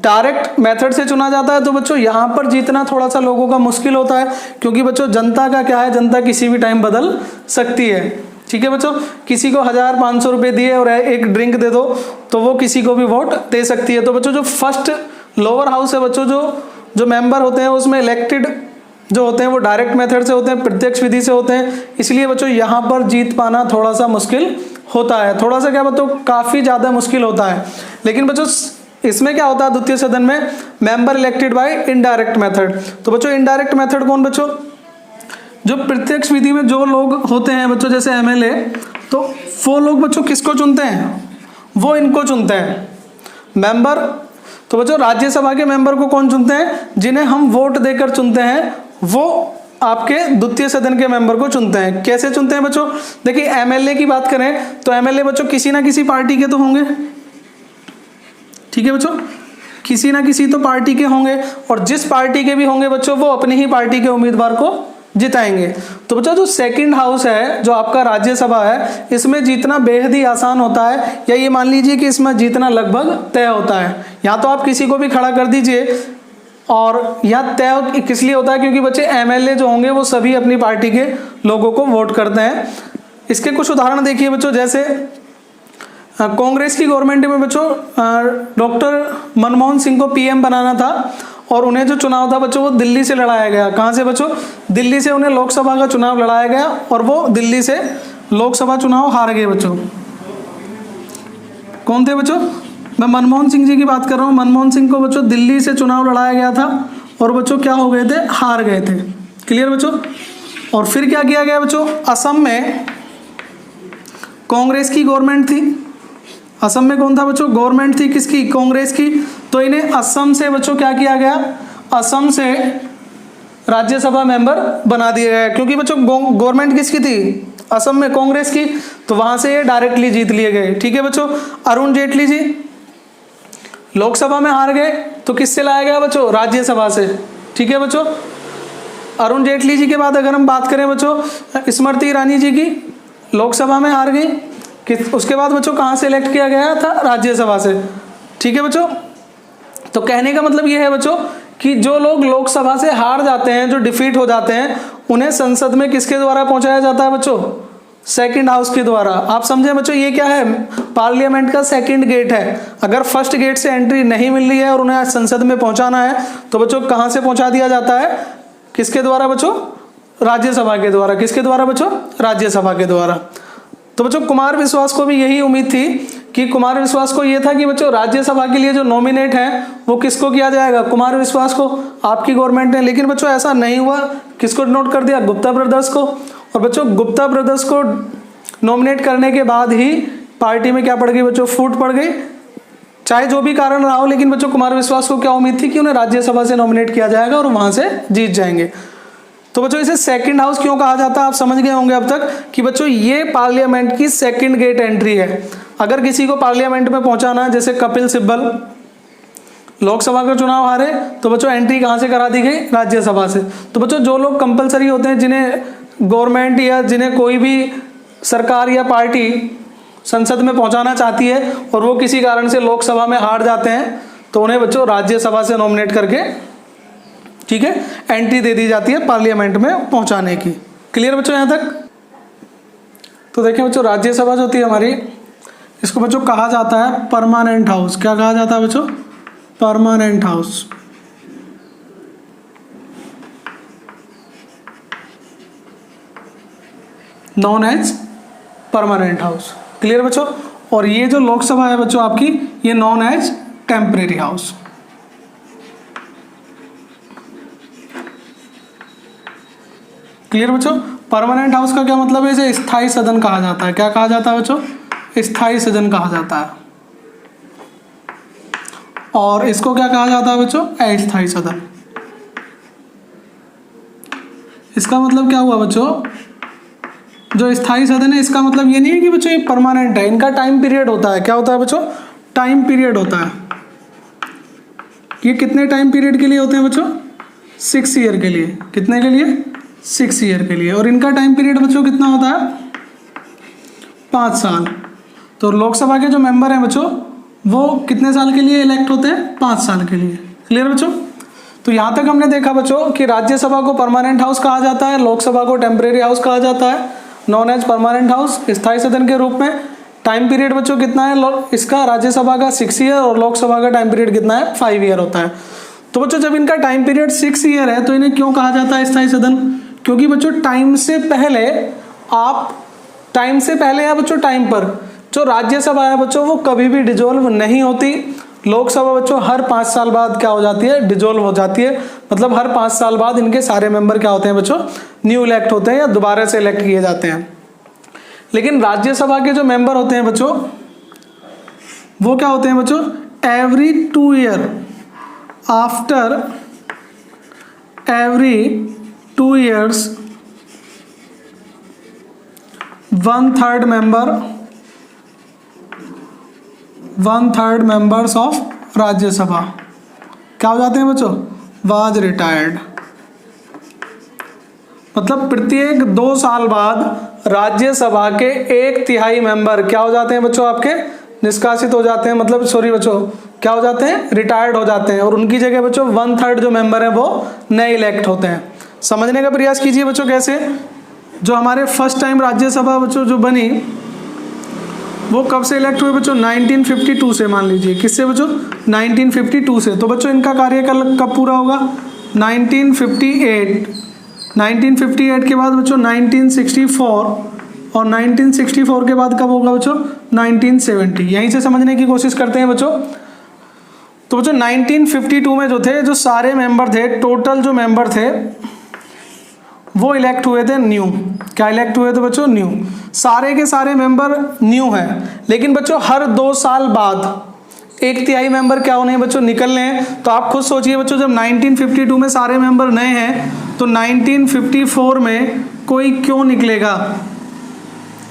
डायरेक्ट मेथड से चुना जाता है, तो बच्चों यहाँ पर जीतना थोड़ा सा लोगों का मुश्किल होता है, क्योंकि बच्चों जनता का क्या है, जनता किसी भी टाइम बदल सकती है। ठीक है बच्चों। किसी को 1500 रुपये दिए और एक ड्रिंक दे दो तो वो किसी को भी वोट दे सकती है। तो बच्चों जो फर्स्ट लोअर हाउस है बच्चों, जो मेंबर होते हैं उसमें इलेक्टेड जो होते हैं वो डायरेक्ट मेथड से होते हैं, प्रत्यक्ष विधि से होते हैं। इसलिए बच्चों यहाँ पर जीत पाना थोड़ा सा मुश्किल होता है। थोड़ा सा क्या बच्चों, काफ़ी ज़्यादा मुश्किल होता है। लेकिन बच्चों इसमें क्या होता है, द्वितीय सदन में member elected by indirect method. तो बच्चों इनडायरेक्ट मेथड कौन बच्चों? जो प्रत्यक्ष विधि में जो लोग होते हैं बच्चों, जैसे एमएलए, तो वो लोग बच्चों किसको चुनते हैं? वो इनको चुनते हैं मेंबर। तो बच्चों राज्यसभा के मेंबर को कौन चुनते हैं? जिन्हें हम वोट देकर चुनते हैं, वो आपके द्वितीय सदन के मेंबर को चुनते हैं। कैसे चुनते हैं बच्चों? देखिए एमएलए की बात करें तो एमएलए बच्चों किसी ना किसी पार्टी के तो होंगे। ठीक है बच्चों, किसी ना किसी तो पार्टी के होंगे, और जिस पार्टी के भी होंगे बच्चों वो अपनी ही पार्टी के उम्मीदवार को जिताएंगे। तो बच्चों जो सेकंड हाउस है, जो आपका राज्यसभा है, इसमें जीतना बेहद ही आसान होता है, या ये मान लीजिए कि इसमें जीतना लगभग तय होता है। या तो आप किसी को भी खड़ा कर दीजिए, और यह तय किस लिए होता है? क्योंकि बच्चे एमएलए जो होंगे वो सभी अपनी पार्टी के लोगों को वोट करते हैं। इसके कुछ उदाहरण देखिए बच्चों, जैसे कांग्रेस की गवर्नमेंट में बच्चों डॉक्टर मनमोहन सिंह को पीएम बनाना था, और उन्हें जो चुनाव था बच्चों वो दिल्ली से लड़ाया गया। कहाँ से बच्चों? दिल्ली से उन्हें लोकसभा का चुनाव लड़ाया गया, और वो दिल्ली से लोकसभा चुनाव हार गए बच्चों। कौन थे बच्चों? मैं मनमोहन सिंह जी की बात कर रहा हूँ। मनमोहन सिंह को बच्चों दिल्ली से चुनाव लड़ाया गया था और बच्चों क्या हो गए थे? हार गए थे। क्लियर बच्चों? और फिर क्या किया गया बच्चों? असम में कांग्रेस की गवर्नमेंट थी। असम में कौन था बच्चों? गवर्नमेंट थी किसकी? कांग्रेस की। तो इन्हें असम से बच्चों क्या किया गया? असम से राज्यसभा मेंबर बना दिया गया, क्योंकि बच्चों गवर्नमेंट किसकी थी? असम में कांग्रेस की। तो वहां से ये डायरेक्टली जीत लिए गए। ठीक है बच्चों। अरुण जेटली जी लोकसभा में हार गए, तो किससे लाया गया बच्चों? राज्यसभा से। ठीक है बच्चों। अरुण जेटली जी के बाद अगर हम बात करें बच्चों स्मृति ईरानी जी की, लोकसभा में हार गई, उसके बाद बच्चों कहाँ से इलेक्ट किया गया था? राज्यसभा से। ठीक है बच्चों। तो कहने का मतलब ये है बच्चों कि जो लोग लोकसभा से हार जाते हैं, जो डिफीट हो जाते हैं, उन्हें संसद में किसके द्वारा पहुंचाया जाता है बच्चों? सेकंड हाउस के द्वारा। आप समझे बच्चों ये क्या है? पार्लियामेंट का सेकंड गेट है। अगर फर्स्ट गेट से एंट्री नहीं मिल रही है और उन्हें संसद में पहुंचाना है, तो बच्चों कहां से पहुंचा दिया जाता है? किसके द्वारा बच्चों? राज्यसभा के द्वारा। किसके द्वारा बच्चों? राज्यसभा के द्वारा। तो बच्चों कुमार विश्वास को भी यही उम्मीद थी कि कुमार विश्वास को ये था कि बच्चों राज्यसभा के लिए जो नॉमिनेट है वो किसको किया जाएगा? कुमार विश्वास को, आपकी गवर्नमेंट ने। लेकिन बच्चों ऐसा नहीं हुआ। किसको नोट कर दिया? गुप्ता ब्रदर्स को। और बच्चों गुप्ता ब्रदर्स को नॉमिनेट करने के बाद ही पार्टी में क्या पड़ गई बच्चों? फूट पड़ गई। चाहे जो भी कारण रहा हो, लेकिन बच्चों कुमार विश्वास को क्या उम्मीद थी कि उन्हें राज्यसभा से नॉमिनेट किया जाएगा और वहां से जीत जाएंगे। तो बच्चों इसे सेकंड हाउस क्यों कहा जाता है? आप समझ गए होंगे अब तक कि बच्चों ये पार्लियामेंट की सेकंड गेट एंट्री है। अगर किसी को पार्लियामेंट में पहुंचाना है, जैसे कपिल सिब्बल लोकसभा का चुनाव हारे, तो बच्चों एंट्री कहां से करा दी गई? राज्यसभा से। तो बच्चों जो लोग कंपलसरी होते हैं, जिन्हें गवर्नमेंट या जिन्हें कोई भी सरकार या पार्टी संसद में पहुंचाना चाहती है और वो किसी कारण से लोकसभा में हार जाते हैं, तो उन्हें बच्चों राज्यसभा से नॉमिनेट करके, ठीक है, एंट्री दे दी जाती है पार्लियामेंट में पहुंचाने की। क्लियर बच्चों यहां तक? तो देखें बच्चों राज्यसभा जो होती है हमारी, इसको बच्चों कहा जाता है परमानेंट हाउस। क्या कहा जाता है बच्चों? Permanent house. Known as permanent house. Clear बच्चों? और ये जो लोकसभा है बच्चों आपकी, ये known as temporary house. Clear बच्चों? परमानेंट हाउस का क्या मतलब है? इसे स्थायी सदन कहा जाता है। क्या कहा जाता है बच्चों? स्थायी सदन कहा जाता है। और इसको क्या कहा जाता है बच्चों? अस्थायी सदन। इसका मतलब क्या हुआ बच्चों? जो स्थायी सदन है, इसका मतलब ये नहीं है कि बच्चों ये परमानेंट है। इनका टाइम पीरियड होता है। क्या होता है बच्चों? टाइम पीरियड होता है। ये कितने टाइम पीरियड के लिए होते हैं बच्चों? 6 ईयर के लिए। कितने के लिए? 6 ईयर के लिए। और इनका टाइम पीरियड बच्चों कितना होता है? 5 साल। तो लोकसभा के जो मेंबर हैं बच्चों, वो कितने साल के लिए इलेक्ट होते हैं? 5 साल के लिए। क्लियर बच्चों? तो यहाँ तक हमने देखा बच्चों कि राज्यसभा को परमानेंट हाउस कहा जाता है, लोकसभा को टेम्परेरी हाउस कहा जाता है, नॉन एज परमानेंट हाउस, स्थायी सदन के रूप में। टाइम पीरियड बच्चों कितना है इसका? राज्यसभा का 6 ईयर और लोकसभा का टाइम पीरियड कितना है? 5 ईयर होता है। तो बच्चों जब इनका टाइम पीरियड 6 ईयर है, तो इन्हें क्यों कहा जाता है स्थायी सदन? क्योंकि बच्चों टाइम से पहले या बच्चों टाइम पर जो राज्यसभा है बच्चों, वो कभी भी डिजोल्व नहीं होती। लोकसभा बच्चों हर 5 साल बाद क्या हो जाती है? डिजोल्व हो जाती है। मतलब हर 5 साल बाद इनके सारे मेंबर क्या होते हैं बच्चों? न्यू इलेक्ट होते हैं या दोबारा से इलेक्ट किए जाते हैं। लेकिन राज्यसभा के जो मेंबर होते हैं बच्चों, वो क्या होते हैं बच्चों? Every 2 year, after every 2 years 1/3 members of Rajya Sabha क्या हो जाते हैं बच्चों? Was retired. मतलब प्रत्येक 2 साल बाद राज्यसभा के 1/3 मेंबर क्या हो जाते हैं बच्चों? आपके निष्कासित हो जाते हैं। मतलब सॉरी बच्चों, क्या हो जाते हैं? रिटायर्ड हो जाते हैं। और उनकी जगह बच्चों 1/3 जो मेंबर हैं वो नए इलेक्ट होते हैं। समझने का प्रयास कीजिए बच्चों कैसे। जो हमारे फर्स्ट टाइम राज्यसभा बच्चों जो बनी, वो कब से इलेक्ट हुए बच्चों? 1952 से। मान लीजिए किससे बच्चों? 1952 से। तो बच्चों इनका कार्यकाल कब पूरा होगा? 1958 के बाद बच्चों 1964 और 1964 के बाद कब होगा बच्चों? 1970। यहीं से समझने की कोशिश करते हैं बच्चों। तो बच्चों 1952 में जो थे, जो सारे मेंबर थे, टोटल जो मेंबर थे वो इलेक्ट हुए थे न्यू। क्या इलेक्ट हुए थे बच्चों? न्यू। सारे के सारे मेंबर न्यू हैं, लेकिन बच्चों हर 2 साल बाद 1/3 मेंबर क्या होने हैं बच्चों? निकलने हैं। तो आप खुद सोचिए बच्चों, जब 1952 में सारे मेंबर नए हैं तो 1954 में कोई क्यों निकलेगा?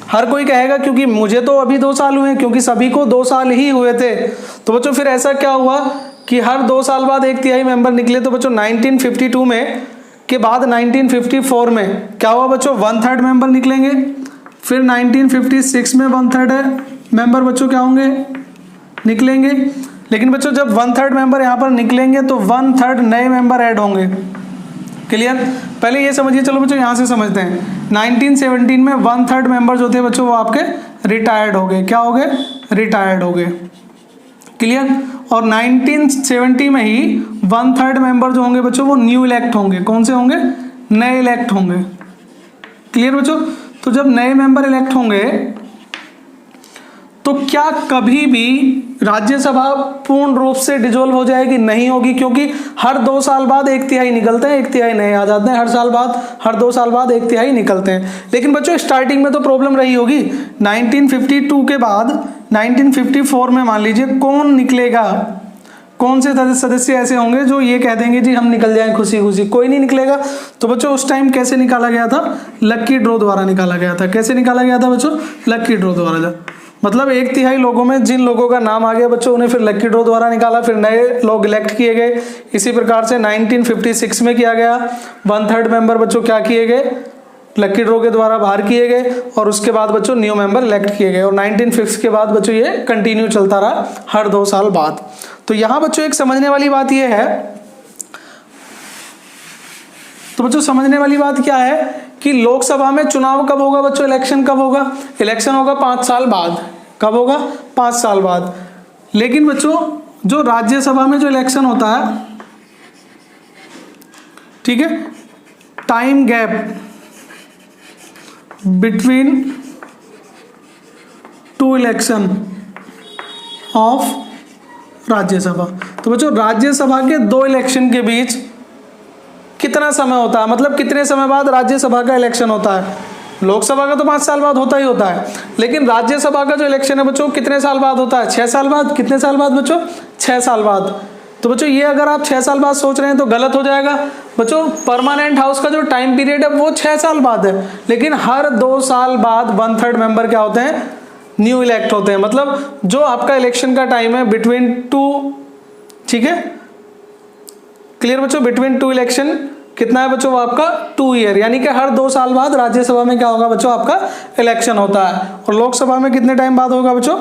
हर कोई कहेगा क्योंकि मुझे तो अभी 2 साल हुए हैं, क्योंकि सभी को 2 साल ही हुए थे। तो बच्चों फिर ऐसा क्या हुआ कि हर 2 साल बाद 1/3 मेंबर निकले। तो बच्चों 1952 में के बाद 1954 में क्या हुआ बच्चों? 1/3 मेंबर निकलेंगे। फिर 1956 में 1/3 मेंबर बच्चों क्या होंगे? निकलेंगे। लेकिन बच्चों जब 1/3 मेंबर यहाँ पर निकलेंगे तो 1/3 नए मेंबर ऐड होंगे। क्लियर? पहले ये समझिए, चलो बच्चों यहाँ से समझते हैं। 1917 में 1/3 मेंबर जो थे बच्चों वो आपके रिटायर्ड हो गए। क्या हो गए? रिटायर्ड हो गए। क्लियर? और 1970 में ही 1/3 मेंबर जो होंगे बच्चों वो न्यू इलेक्ट होंगे। कौन से होंगे? नए इलेक्ट होंगे। क्लियर बच्चों? तो जब नए मेंबर इलेक्ट होंगे तो क्या कभी भी राज्यसभा पूर्ण रूप से डिसॉल्व हो जाएगी? नहीं होगी, क्योंकि हर 2 साल बाद 1/3 निकलते हैं, 1/3 नए आ जाते हैं। हर 2 साल बाद 1/3 निकलते हैं। लेकिन बच्चों स्टार्टिंग में तो प्रॉब्लम रही होगी। 1952 के बाद 1954 में मान लीजिए कौन निकलेगा? कौन से सदस्य ऐसे होंगे जो ये कह देंगे जी हम निकल जाएं खुशी खुशी? कोई नहीं निकलेगा। तो बच्चों उस टाइम कैसे निकाला गया था? लक्की ड्रॉ द्वारा निकाला गया था। कैसे निकाला गया था बच्चों? लक्की ड्रॉ द्वारा। मतलब 1/3 लोगों में जिन लोगों का नाम आ गया बच्चों उन्हें फिर लक्की ड्रॉ द्वारा निकाला, फिर नए लोग इलेक्ट किए गए। इसी प्रकार से 1956 में किया गया। 1/3 मेंबर बच्चों क्या किए गए? लक्की ड्रॉ के द्वारा बाहर किए गए, और उसके बाद बच्चों न्यू मेंबर इलेक्ट किए गए। और 1950 के बाद बच्चों ये कंटिन्यू चलता रहा हर 2 साल बाद। तो यहाँ बच्चों एक समझने वाली बात ये है, तो बच्चों समझने वाली बात क्या है कि लोकसभा में चुनाव कब होगा बच्चों? इलेक्शन कब होगा? इलेक्शन होगा 5 साल बाद। कब होगा? 5 साल बाद। लेकिन बच्चों जो राज्यसभा में जो इलेक्शन होता है, ठीक है, time gap between 2 election of Rajya Sabha. तो बच्चों राज्यसभा के 2 इलेक्शन के बीच कितना समय होता है? मतलब कितने समय बाद राज्यसभा का इलेक्शन होता है? लोकसभा का तो 5 साल बाद होता ही होता है, लेकिन राज्यसभा का जो इलेक्शन है बच्चों कितने साल बाद होता है? 6 साल बाद। कितने साल बाद बच्चों? 6 साल बाद। तो बच्चों ये अगर आप 6 साल बाद सोच रहे हैं तो गलत हो जाएगा। बच्चों परमानेंट हाउस का जो टाइम पीरियड है वो 6 साल बाद है, लेकिन हर 2 साल बाद 1/3 मेंबर क्या होते हैं? न्यू इलेक्ट होते हैं। मतलब जो आपका इलेक्शन का टाइम है बिटवीन 2, ठीक है, क्लियर बच्चों, बिटवीन 2 इलेक्शन कितना है बच्चों? वो आपका 2 ईयर, यानी कि हर 2 साल बाद राज्यसभा में क्या होगा बच्चों? आपका इलेक्शन होता है। और लोकसभा में कितने टाइम बाद होगा बच्चों?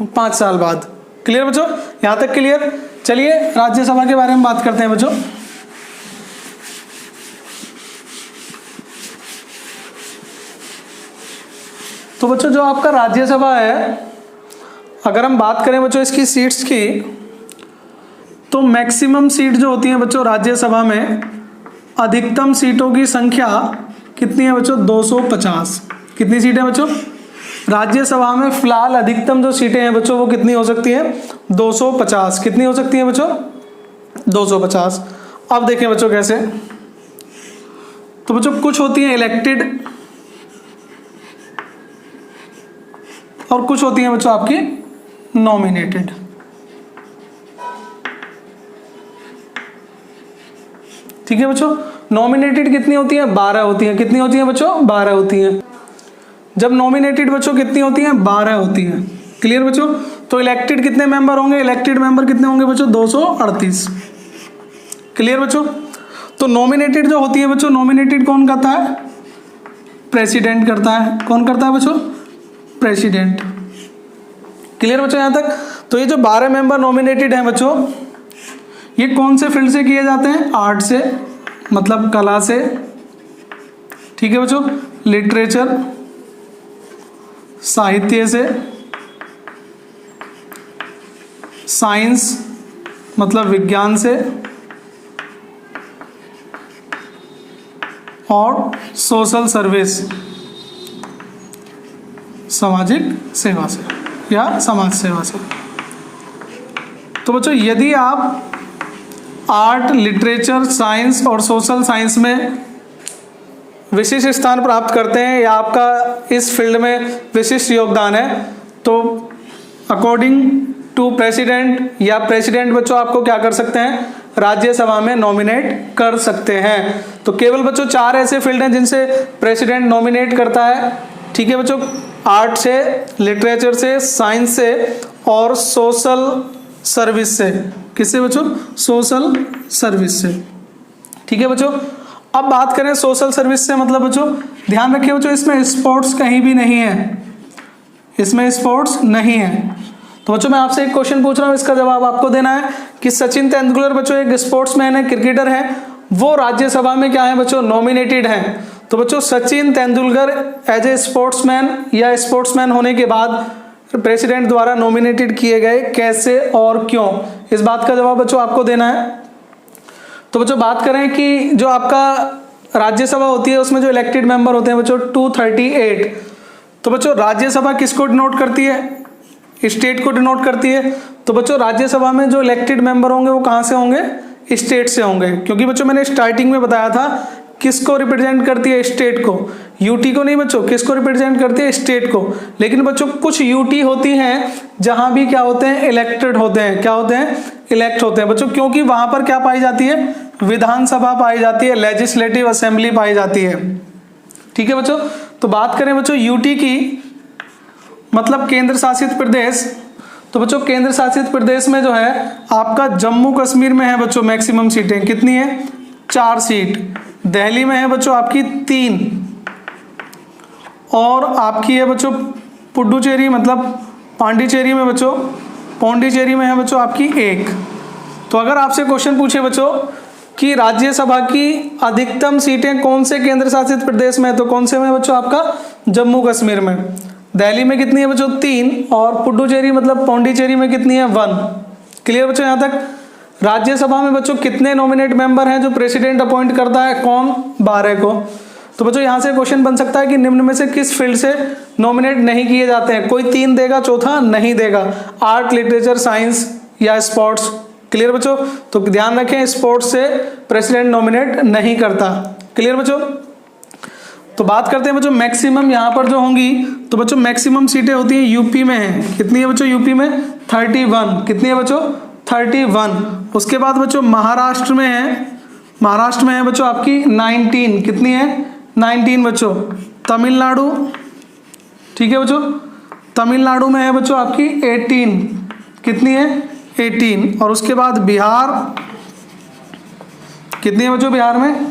5 साल बाद। क्लियर बच्चों? यहां तक क्लियर? चलिए राज्यसभा के बारे में बात करते हैं बच्चों। तो बच्चों जो आपका राज्यसभा है, अगर हम बात करें बच्चों इसकी सीट्स की, तो मैक्सिमम सीट जो होती है बच्चों राज्यसभा में, अधिकतम सीटों की संख्या कितनी है बच्चों? 250। कितनी सीटें बच्चों? राज्यसभा में फिलहाल अधिकतम जो सीटें हैं बच्चों वो कितनी हो सकती हैं? 250। कितनी हो सकती हैं बच्चों? 250। अब देखें बच्चों कैसे। तो बच्चों कुछ होती हैं इलेक्टेड और कुछ होती हैं बच्चों आपकी नॉमिनेटेड। ठीक है बच्चों? नॉमिनेटेड कितनी होती है? 12 होती हैं। कितनी होती हैं बच्चों? 12 होती हैं। जब नॉमिनेटेड बच्चों कितनी होती हैं? 12 होती हैं। क्लियर बच्चों? तो इलेक्टेड कितने मेंबर होंगे? इलेक्टेड मेंबर कितने होंगे बच्चों? 238। क्लियर बच्चों? तो नॉमिनेटेड जो होती है बच्चों, नॉमिनेटेड कौन करता है? प्रेसिडेंट करता है। कौन करता है बच्चों? प्रेसिडेंट। क्लियर बच्चों यहां तक? तो ये जो 12 मेंबर नॉमिनेटेड हैं बच्चों, ये कौन से फील्ड से किए जाते हैं? आर्ट से, मतलब कला से, ठीक है बच्चों, लिटरेचर साहित्य से, साइंस मतलब विज्ञान से, और सोशल सर्विस सामाजिक सेवा से या समाज सेवा से। तो बच्चों यदि आप आर्ट, लिटरेचर, साइंस और सोशल साइंस में विशिष्ट स्थान प्राप्त करते हैं या आपका इस फील्ड में विशिष्ट योगदान है, तो अकॉर्डिंग टू प्रेसिडेंट या प्रेसिडेंट बच्चों आपको क्या कर सकते हैं, राज्यसभा में नॉमिनेट कर सकते हैं। तो केवल बच्चों 4 ऐसे फील्ड हैं जिनसे प्रेसिडेंट नॉमिनेट करता है, ठीक है बच्चों, आर्ट से, लिटरेचर से, साइंस से और सोशल सर्विस से। किससे बच्चों, सोशल सर्विस से, ठीक है बच्चों। अब बात करें सोशल सर्विस से, मतलब बच्चों ध्यान रखिए बच्चों इसमें स्पोर्ट्स कहीं भी नहीं है, इसमें स्पोर्ट्स नहीं है। तो बच्चों मैं आपसे एक क्वेश्चन पूछ रहा हूँ, इसका जवाब आपको देना है कि सचिन तेंदुलकर बच्चों एक स्पोर्ट्समैन है, क्रिकेटर है, वो राज्यसभा में क्या है बच्चों, नॉमिनेटेड हैं। तो बच्चों Sachin Tendulkar as a sportsman या स्पोर्ट्समैन होने के बाद प्रेसिडेंट द्वारा नॉमिनेटेड किए गए, कैसे और क्यों, इस बात का जवाब बच्चों आपको देना है। तो बच्चों बात करें कि जो आपका राज्यसभा होती है उसमें जो इलेक्टेड मेंबर होते हैं बच्चों 238। तो बच्चों राज्यसभा किसको डिनोट करती है, स्टेट को डिनोट करती है। तो बच्चों राज्यसभा में जो इलेक्टेड मेंबर होंगे वो कहाँ से होंगे, स्टेट से होंगे, क्योंकि बच्चों मैंने स्टार्टिंग में बताया था किसको रिप्रेजेंट करती है, स्टेट को, यूटी को नहीं बच्चों, किसको रिप्रेजेंट करती है, स्टेट को। लेकिन बच्चों कुछ यूटी होती हैं जहां भी क्या होते हैं, इलेक्टेड होते हैं, क्या होते हैं, इलेक्ट होते हैं बच्चों, क्योंकि वहां पर क्या पाई जाती है, विधानसभा पाई जाती है, लेजिस्लेटिव असेंबली पाई जाती है, ठीक है बच्चों। तो बात करें बच्चों यूटी की, मतलब केंद्र शासित प्रदेश। तो बच्चों केंद्र शासित प्रदेश में जो है आपका जम्मू कश्मीर में है बच्चों मैक्सिमम सीटें, कितनी है, 4 सीट। दिल्ली में है बच्चों आपकी 3 और आपकी है बच्चों पुडुचेरी मतलब पांडिचेरी में बच्चों, पौंडीचेरी में है बच्चों आपकी 1। तो अगर आपसे क्वेश्चन पूछे बच्चों कि राज्यसभा की अधिकतम सीटें कौन से केंद्र शासित प्रदेश में है, तो कौन से में बच्चों, आपका जम्मू कश्मीर में। दिल्ली में कितनी है बच्चों, 3 और पुडुचेरी मतलब पौंडीचेरी में कितनी है, 1। क्लियर बच्चों यहाँ तक। राज्यसभा में बच्चों कितने नॉमिनेट मेंबर हैं जो प्रेसिडेंट अपॉइंट करता है, कौन, 12 को। तो बच्चों यहाँ से क्वेश्चन बन सकता है कि निम्न में से किस फील्ड से नॉमिनेट नहीं किए जाते हैं, कोई 3 देगा, चौथा नहीं देगा, आर्ट, लिटरेचर, साइंस या स्पोर्ट्स। क्लियर बच्चों, तो ध्यान रखें स्पोर्ट्स से प्रेसिडेंट नॉमिनेट नहीं करता। क्लियर बच्चों। तो बात करते हैं बच्चों मैक्सिमम यहाँ पर जो होंगी, तो बच्चों मैक्सिमम सीटें होती हैं यूपी में है, कितनी है बच्चों, यूपी में 31, कितनी है बच्चों, 31। उसके बाद बच्चों महाराष्ट्र में है, महाराष्ट्र में है बच्चों आपकी 19, कितनी है, 19 बच्चों। तमिलनाडु, ठीक है बच्चों, तमिलनाडु में है बच्चों आपकी 18, कितनी है, 18। और उसके बाद बिहार, कितनी है बच्चों, बिहार में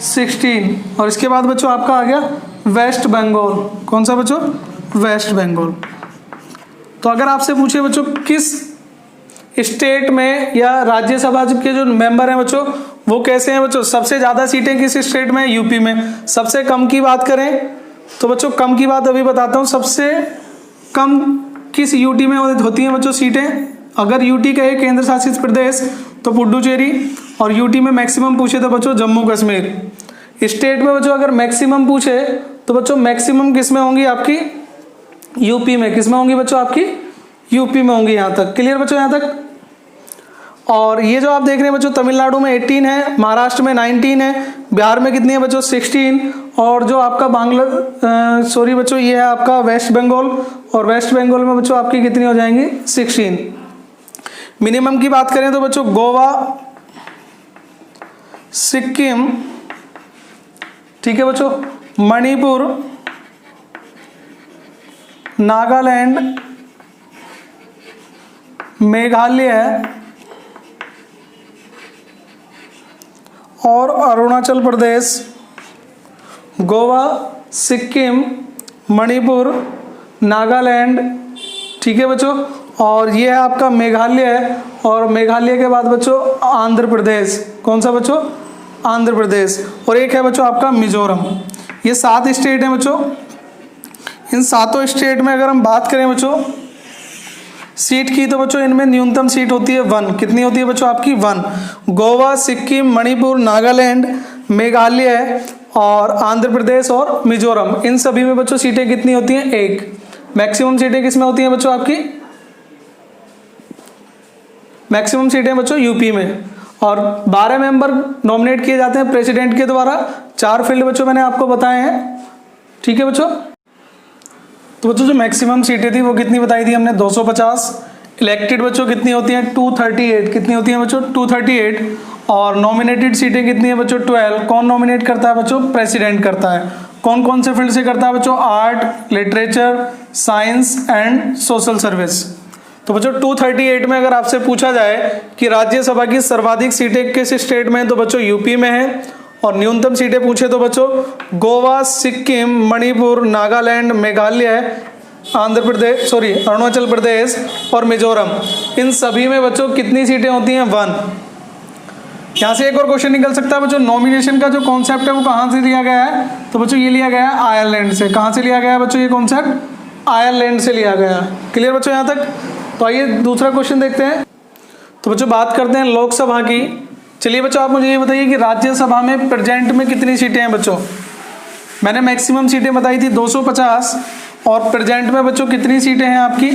16। और इसके बाद बच्चों आपका आ गया वेस्ट बंगाल, कौन सा बच्चों, वेस्ट बंगाल। तो अगर आपसे पूछे बच्चों किस स्टेट में या राज्यसभा के जो मेंबर हैं बच्चों वो कैसे हैं बच्चों, सबसे ज़्यादा सीटें किस स्टेट में, यूपी में। सबसे कम की बात करें तो बच्चों कम की बात अभी बताता हूँ, सबसे कम किस यूटी में होती हैं बच्चों सीटें। अगर यूटी कहे केंद्र शासित प्रदेश तो पुडुचेरी, और यूटी में मैक्सिमम पूछे तो बच्चों जम्मू कश्मीर। स्टेट में बच्चों अगर मैक्सिमम पूछे तो बच्चों मैक्सिमम किस में होंगी, आपकी यूपी में। किस में होंगी बच्चों, आपकी यूपी में होंगी। यहाँ तक क्लियर बच्चों, यहाँ तक। और ये जो आप देख रहे हैं बच्चों तमिलनाडु में 18 है, महाराष्ट्र में 19 है, बिहार में कितनी है बच्चों 16, और जो आपका सॉरी बच्चों ये है आपका वेस्ट बंगाल, और वेस्ट बंगाल में बच्चों आपकी कितनी हो जाएंगी 16। मिनिमम की बात करें तो बच्चों गोवा, सिक्किम, ठीक है बच्चों, मणिपुर, नागालैंड, मेघालय और अरुणाचल प्रदेश, गोवा, सिक्किम, मणिपुर, नागालैंड, ठीक है बच्चों, और ये है आपका मेघालय, और मेघालय के बाद बच्चों आंध्र प्रदेश। कौन सा बच्चों, आंध्र प्रदेश, और एक है बच्चों आपका मिजोरम। ये 7 स्टेट हैं बच्चों। इन 7 स्टेट में अगर हम बात करें बच्चों सीट की तो बच्चों इनमें न्यूनतम सीट होती है 1। कितनी होती है बच्चों आपकी 1। गोवा, सिक्किम, मणिपुर, नागालैंड, मेघालय और आंध्र प्रदेश और मिजोरम, इन सभी में बच्चों सीटें कितनी होती हैं 1। मैक्सिमम सीटें किस में होती हैं बच्चों आपकी? मैक्सिमम सीटें बच्चों यूपी में। और 12 मेंबर नॉमिनेट किए जाते हैं प्रेसिडेंट के द्वारा। 4 फील्ड बच्चों मैंने आपको बताए हैं, ठीक है बच्चों। तो बच्चों जो मैक्सिमम सीटें थी वो कितनी बताई थी हमने? 250। इलेक्टेड बच्चों कितनी होती हैं? 238। कितनी होती हैं बच्चों? 238। और नॉमिनेटेड सीटें कितनी है बच्चों? 12। कौन नॉमिनेट करता है बच्चों? प्रेसिडेंट करता है। कौन कौन से फील्ड से करता है बच्चों? Art, literature, science and social service. तो बच्चों 238 में अगर आपसे पूछा जाए कि राज्यसभा की सर्वाधिक सीटें किस स्टेट में हैं, तो बच्चों यूपी में है। और न्यूनतम सीटें पूछे तो बच्चों गोवा, सिक्किम, मणिपुर, नागालैंड, मेघालय, आंध्र प्रदेश, अरुणाचल प्रदेश और मिजोरम, इन सभी में बच्चों कितनी सीटें होती हैं? 1। यहाँ से एक और क्वेश्चन निकल सकता है बच्चों, नॉमिनेशन का जो कॉन्सेप्ट है वो कहाँ से लिया गया है? तो बच्चों ये लिया गया है आयरलैंड से। कहाँ से लिया गया है बच्चों ये कॉन्सेप्ट? आयरलैंड से लिया गया है। क्लियर बच्चों यहाँ तक? तो आइए दूसरा क्वेश्चन देखते हैं। तो बच्चों बात करते हैं लोकसभा की। चलिए बच्चों आप मुझे ये बताइए कि राज्यसभा में प्रेजेंट में कितनी सीटें हैं बच्चों? मैंने मैक्सिमम सीटें बताई थी 250 और प्रेजेंट में बच्चों कितनी सीटें हैं आपकी?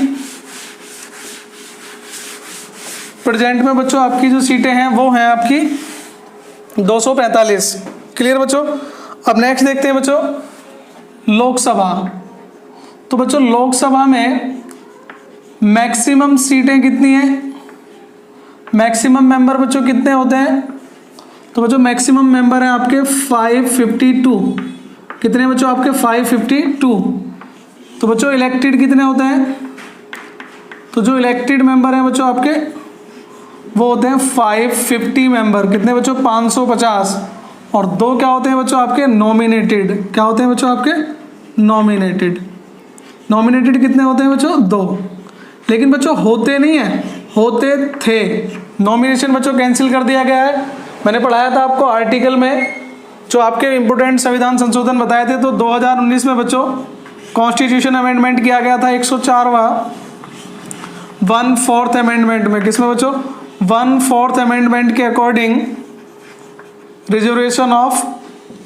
प्रेजेंट में बच्चों आपकी जो सीटें हैं वो हैं आपकी 245। क्लियर बच्चों? अब नेक्स्ट देखते हैं बच्चों लोकसभा। तो बच्चों लोकसभा में मैक्सिमम सीटें कितनी हैं? मैक्सिमम मेंबर बच्चों कितने होते हैं? तो बच्चों मैक्सिमम मेंबर हैं आपके 552। कितने बच्चों आपके? 552। तो बच्चों इलेक्टेड कितने होते हैं? तो जो इलेक्टेड मेंबर हैं बच्चों आपके वो होते हैं 550 मेंबर। कितने बच्चों? 550। और 2 क्या होते हैं बच्चों आपके? नॉमिनेटेड। क्या होते हैं बच्चों आपके? नॉमिनेटेड। नॉमिनेटेड कितने होते हैं बच्चों? 2। लेकिन बच्चों होते नहीं है, होते थे। नॉमिनेशन बच्चों कैंसिल कर दिया गया है। मैंने पढ़ाया था आपको आर्टिकल में जो आपके इंपोर्टेंट संविधान संशोधन बताए थे। तो 2019 में बच्चों कॉन्स्टिट्यूशन अमेंडमेंट किया गया था 104वां 1/4 अमेंडमेंट में। किसमें बच्चों? 1/4 अमेंडमेंट के अकॉर्डिंग रिजर्वेशन ऑफ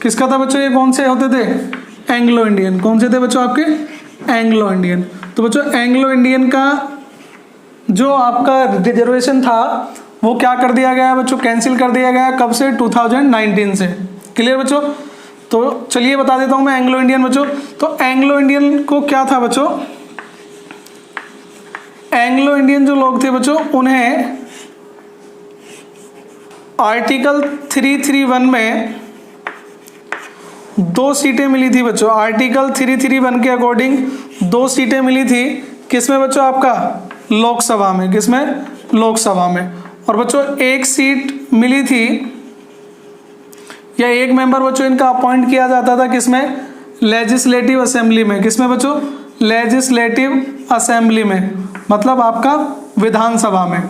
किसका था बच्चों? ये कौन से होते थे? Anglo Indian. कौन से थे बच्चों आपके? Anglo Indian. तो बच्चों एंग्लो इंडियन का जो आपका रिजर्वेशन था वो क्या कर दिया गया है बच्चों? कैंसिल कर दिया गया है। कब से? 2019 से। क्लियर बच्चों? तो चलिए बता देता हूं मैं एंग्लो इंडियन बच्चों। तो एंग्लो इंडियन को क्या था बच्चों? एंग्लो इंडियन जो लोग थे बच्चों उन्हें आर्टिकल 331 में 2 सीटें मिली थी बच्चों। आर्टिकल 331 के अकॉर्डिंग 2 सीटें मिली थी। किसमें बच्चों? आपका लोकसभा में। किसमें? लोकसभा में। और बच्चों 1 सीट मिली थी या 1 मेंबर बच्चों इनका अपॉइंट किया जाता था किसमें? लेजिस्लेटिव असेंबली में। किसमें बच्चों? लेजिस्लेटिव असेंबली में, मतलब आपका विधानसभा में।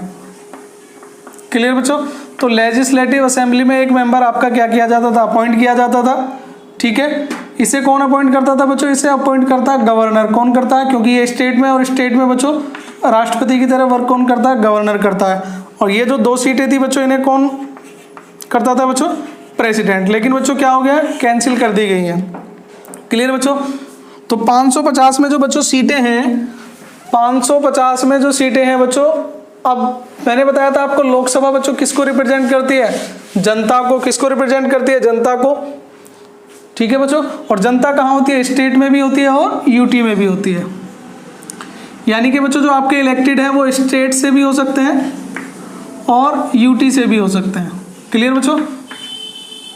क्लियर बच्चों? तो लेजिस्लेटिव असेंबली में 1 मेंबर आपका क्या किया जाता था? अपॉइंट किया जाता था। ठीक है, इसे कौन अपॉइंट करता था बच्चों? इसे अपॉइंट करता है गवर्नर। कौन करता है? क्योंकि ये स्टेट में, और स्टेट में बच्चों राष्ट्रपति की तरह वर्क कौन करता है? गवर्नर करता है। और ये जो 2 सीटें थी बच्चों इन्हें कौन करता था बच्चों? प्रेसिडेंट। लेकिन बच्चों क्या हो गया? कैंसिल कर दी गई हैं। क्लियर बच्चों? तो 550 में जो बच्चों सीटें हैं, 550 में जो सीटें हैं बच्चों, अब मैंने बताया था आपको लोकसभा बच्चों किसको रिप्रेजेंट करती है? जनता को। किसको रिप्रेजेंट करती है? जनता को। ठीक है बच्चों? और जनता कहाँ होती है? स्टेट में भी होती है और यूटी में भी होती है। यानी कि बच्चों जो आपके इलेक्टेड है वो स्टेट से भी हो सकते हैं और यूटी से भी हो सकते हैं। क्लियर बच्चों?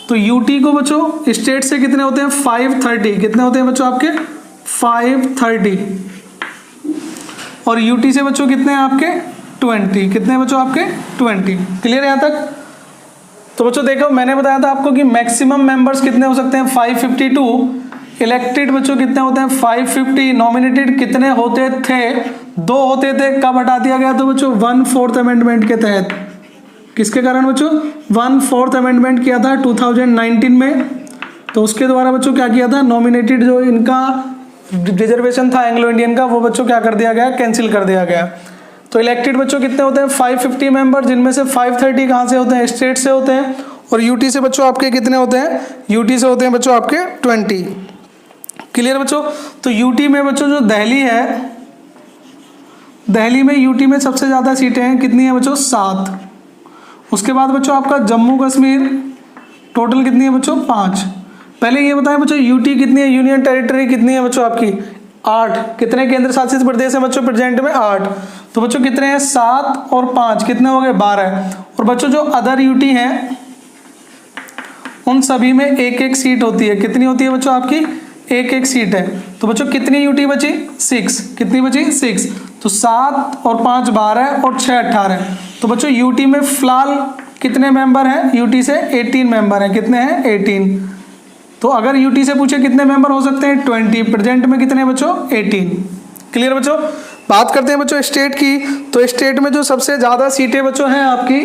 तो यूटी को बच्चों स्टेट से कितने होते हैं? 530। कितने होते हैं बच्चों आपके? 530। और यूटी से बच्चों कितने हैं आपके? 20। कितने हैं बच्चों आपके? 20। क्लियर है यहाँ तक? तो बच्चों देखो मैंने बताया था आपको कि मैक्सिमम मेंबर्स कितने हो सकते हैं? 552। इलेक्टेड बच्चों कितने होते हैं? 550। नॉमिनेटेड कितने होते थे? 2 होते थे। कब हटा दिया गया? तो बच्चों 1/4 अमेंडमेंट के तहत। किसके कारण बच्चों? 1/4 अमेंडमेंट किया था 2019 में। तो उसके द्वारा बच्चों क्या किया था? नॉमिनेटेड जो इनका रिजर्वेशन था एंग्लो इंडियन का, वो बच्चों क्या कर दिया गया? कैंसिल कर दिया गया। तो इलेक्टेड बच्चों कितने होते हैं? 550 मेंबर, जिनमें से 530 कहाँ से होते हैं? स्टेट से होते हैं। और यूटी से बच्चों आपके कितने होते हैं? यूटी से होते हैं बच्चों आपके 20। क्लियर बच्चों। तो यूटी में बच्चों जो दिल्ली है, दिल्ली में यूटी में सबसे ज़्यादा सीटें हैं, कितनी है बच्चों? 7। उसके बाद बच्चों आपका जम्मू कश्मीर, टोटल कितनी है बच्चों? 5। पहले ये बताएं बच्चों यूटी कितनी है, यूनियन टेरिटरी कितनी है बच्चों आपकी? 8। कितने केंद्र शासित प्रदेश है बच्चों प्रेजेंट में? 8। तो बच्चों कितने हैं? 7 और 5 कितने हो गए? 12। और बच्चों जो अदर यूटी हैं उन सभी में एक एक सीट होती है। कितनी होती है बच्चों आपकी? एक एक सीट है। तो बच्चों कितनी यूटी बची? 6। कितनी बची? 6। तो 7 और 5 12 और 6 18। तो बच्चों यूटी में फिलहाल कितने मेंबर हैं? यूटी से 18 मेंबर हैं। कितने हैं? 18। तो अगर यूटी से पूछे कितने मेंबर हो सकते हैं? 20। प्रेजेंट में कितने बच्चों? 18। क्लियर बच्चों। बात करते हैं बच्चों स्टेट की। तो स्टेट में जो सबसे ज़्यादा सीटें बच्चों हैं आपकी,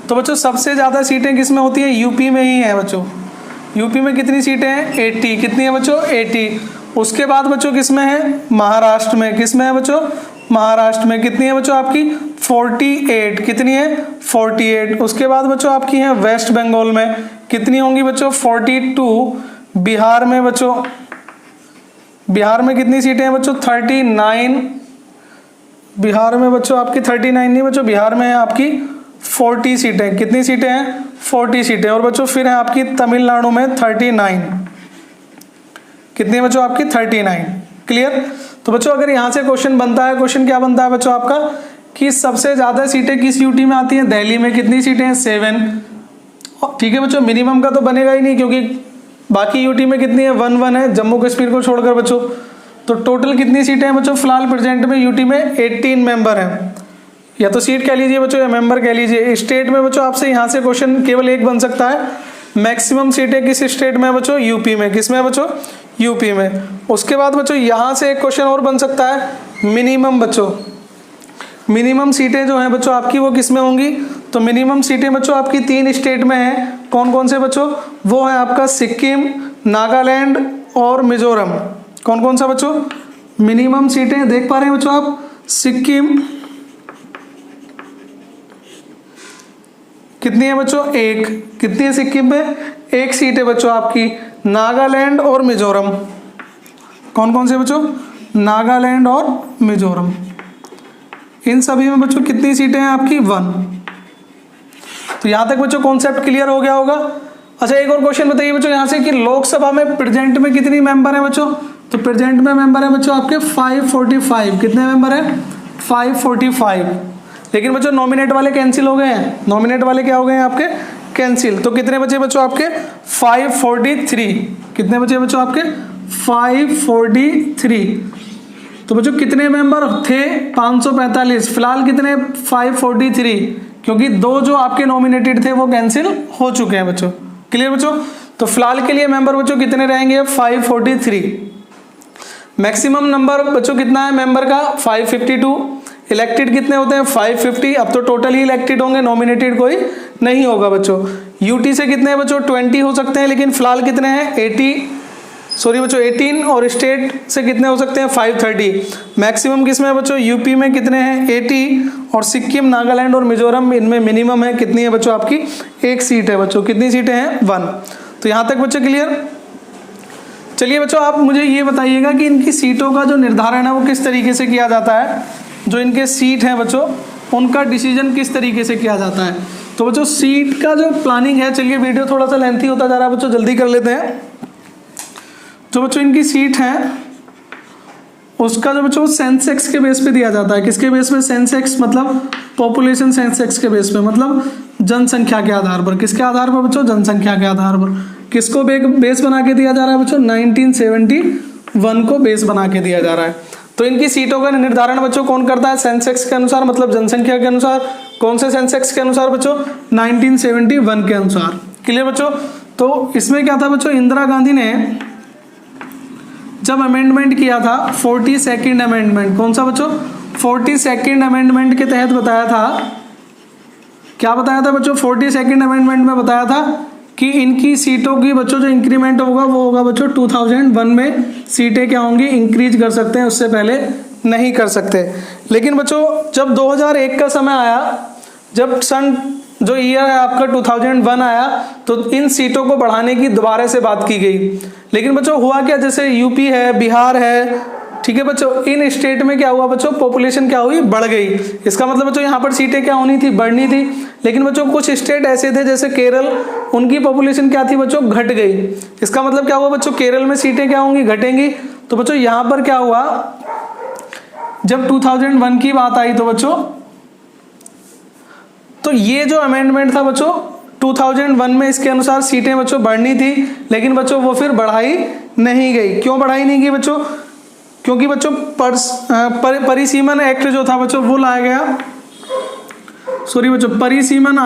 तो बच्चों सबसे ज़्यादा सीटें किस में होती हैं? यूपी में ही है बच्चों। यूपी में कितनी सीटें हैं? 80। कितनी है बच्चों? 80। उसके बाद बच्चों किस में है? महाराष्ट्र में। किस में है बच्चों? महाराष्ट्र में। कितनी है बच्चों आपकी? 48। कितनी है? 48। उसके बाद बच्चों आपकी है वेस्ट बंगाल में। कितनी होंगी बच्चों? 42। बिहार में बच्चों, बिहार में कितनी सीटें हैं बच्चों? 39। बिहार में बच्चों आपकी 39 नहीं बच्चों, बिहार में है आपकी 40 सीटें। कितनी सीटें हैं? 40 सीटें। और बच्चों फिर है आपकी तमिलनाडु में 39। कितनी है बच्चों आपकी? 39। क्लियर। तो बच्चों अगर यहाँ से क्वेश्चन बनता है, क्वेश्चन क्या बनता है बच्चों आपका कि सबसे ज्यादा सीटें किस यूटी में आती हैं? दिल्ली में। कितनी सीटें हैं? 7। ठीक है बच्चों, मिनिमम का तो बनेगा ही नहीं क्योंकि बाकी यूटी में कितनी है? 1 है, जम्मू कश्मीर को छोड़कर बच्चों। तो टोटल कितनी सीटें हैं बच्चों? फिलहाल प्रेजेंट में यूटी में 18 मेंबर हैं, या तो सीट कह लीजिए बच्चों या मेंबर कह लीजिए। स्टेट में बच्चों आपसे यहाँ से क्वेश्चन केवल एक बन सकता है, मैक्सिमम सीटें किस स्टेट में है बच्चों? यूपी में। किस में है बच्चों? यूपी में। उसके बाद बच्चों यहाँ से एक क्वेश्चन और बन सकता है, मिनिमम बच्चों, मिनिमम सीटें जो हैं बच्चों आपकी वो किस में होंगी? तो मिनिमम सीटें बच्चों आपकी 3 स्टेट में हैं। कौन कौन से बच्चों? वो है आपका सिक्किम, नागालैंड और मिजोरम। कौन कौन सा बच्चों? मिनिमम सीटें देख पा रहे हैं बच्चों आप? सिक्किम कितनी है बच्चों? 1। कितनी है सिक्किम में? 1 सीट है बच्चों आपकी। नागालैंड और मिजोरम, कौन कौन से बच्चों? नागालैंड और मिजोरम, इन सभी में बच्चों कितनी सीटें हैं आपकी? 1। तो यहां तक बच्चों कॉन्सेप्ट क्लियर हो गया होगा। अच्छा एक और क्वेश्चन बताइए बच्चों यहाँ से कि लोकसभा में प्रेजेंट में कितनी मेंबर है बच्चों? तो प्रेजेंट में मेंबर है बच्चों आपके 545। कितने मेंबर है? 545। लेकिन बच्चों नॉमिनेट वाले कैंसिल हो गए हैं। नॉमिनेट वाले क्या हो गए हैं आपके? कैंसिल। तो कितने बचे बच्चों आपके? 543। कितने बचे बच्चों आपके? 543। तो बच्चों कितने मेंबर थे? 545। फिलहाल कितने? 543, क्योंकि 2 जो आपके नॉमिनेटेड थे वो कैंसिल हो चुके हैं बच्चों। क्लियर बच्चों। तो फिलहाल के लिए मेंबर बच्चों कितने रहेंगे? 543। मैक्सिमम नंबर बच्चों कितना है मेंबर का? 552। इलेक्टेड कितने होते हैं? 550। अब तो टोटल ही इलेक्टेड होंगे, नॉमिनेटेड कोई नहीं होगा बच्चों। यूटी से कितने हैं बच्चों? 20 हो सकते हैं, लेकिन फिलहाल कितने हैं? 18 और स्टेट से कितने हो सकते हैं? 530। मैक्सिमम किसमें है बच्चों? यूपी में कितने हैं? 80। और सिक्किम, नागालैंड और मिजोरम इनमें मिनिमम है कितनी है बच्चों आपकी? 1 सीट है बच्चों। कितनी सीटें हैं? 1। तो यहाँ तक बच्चों क्लियर। चलिए बच्चों आप मुझे ये बताइएगा कि इनकी सीटों का जो निर्धारण है वो किस तरीके से किया जाता है? जो इनके सीट हैं बच्चों उनका डिसीजन किस तरीके से किया जाता है? तो बच्चों सीट का जो प्लानिंग है, चलिए वीडियो थोड़ा सा लेंथी होता जा रहा है बच्चों, जल्दी कर लेते हैं। जो बच्चों इनकी सीट है उसका जो बच्चों सेंसेक्स के बेस पे दिया जाता है। किसके बेस पे? सेंसेक्स मतलब पॉपुलेशन सेंसेक्स के बेस पे, मतलब जनसंख्या के आधार पर। किसके आधार पर बच्चों? जनसंख्या के आधार पर। किसको बेस बना के दिया जा रहा है बच्चों? 1971 को बेस बना के दिया जा रहा है। तो इनकी सीटों का निर्धारण बच्चों कौन करता है? सेंसेक्स के अनुसार, मतलब जनसंख्या के अनुसार। कौन से सेंसेक्स के अनुसार बच्चों? 1971 के अनुसार। क्लियर बच्चों। तो इसमें क्या था बच्चों? इंदिरा गांधी ने जब अमेंडमेंट किया था, 42nd अमेंडमेंट, कौन सा बच्चों? 42nd अमेंडमेंट के तहत बताया था, क्या बताया था बच्चों? 42nd अमेंडमेंट में बताया था कि इनकी सीटों की बच्चों जो इंक्रीमेंट होगा वो होगा बच्चों 2001 में। सीटें क्या होंगी? इंक्रीज कर सकते हैं, उससे पहले नहीं कर सकते। लेकिन बच्चों जब 2001 का समय आया, जब सन जो ईयर है आपका 2001 आया, तो इन सीटों को बढ़ाने की दोबारा से बात की गई। लेकिन बच्चों हुआ क्या, जैसे यूपी है, बिहार है, ठीक है बच्चों, इन स्टेट में क्या हुआ बच्चों, पॉपुलेशन क्या हुई, बढ़ गई। इसका मतलब बच्चों यहाँ पर सीटें क्या होनी थी, बढ़नी थी। लेकिन बच्चों कुछ स्टेट ऐसे थे जैसे केरल, उनकी पॉपुलेशन क्या थी बच्चों, घट गई। इसका मतलब क्या हुआ बच्चों, केरल में सीटें क्या होंगी, घटेंगी। तो बच्चों यहाँ पर क्या हुआ, जब 2001 की बात आई तो बच्चों, तो ये जो अमेंडमेंट था बच्चों 2001 में, इसके अनुसार सीटें बच्चों बढ़नी थी, लेकिन बच्चों वो फिर बढ़ाई नहीं गई। क्यों बढ़ाई नहीं गई बच्चों, क्योंकि बच्चों परिसीमन एक्ट जो था बच्चों वो लाया गया, सॉरी बच्चों, परिसीमन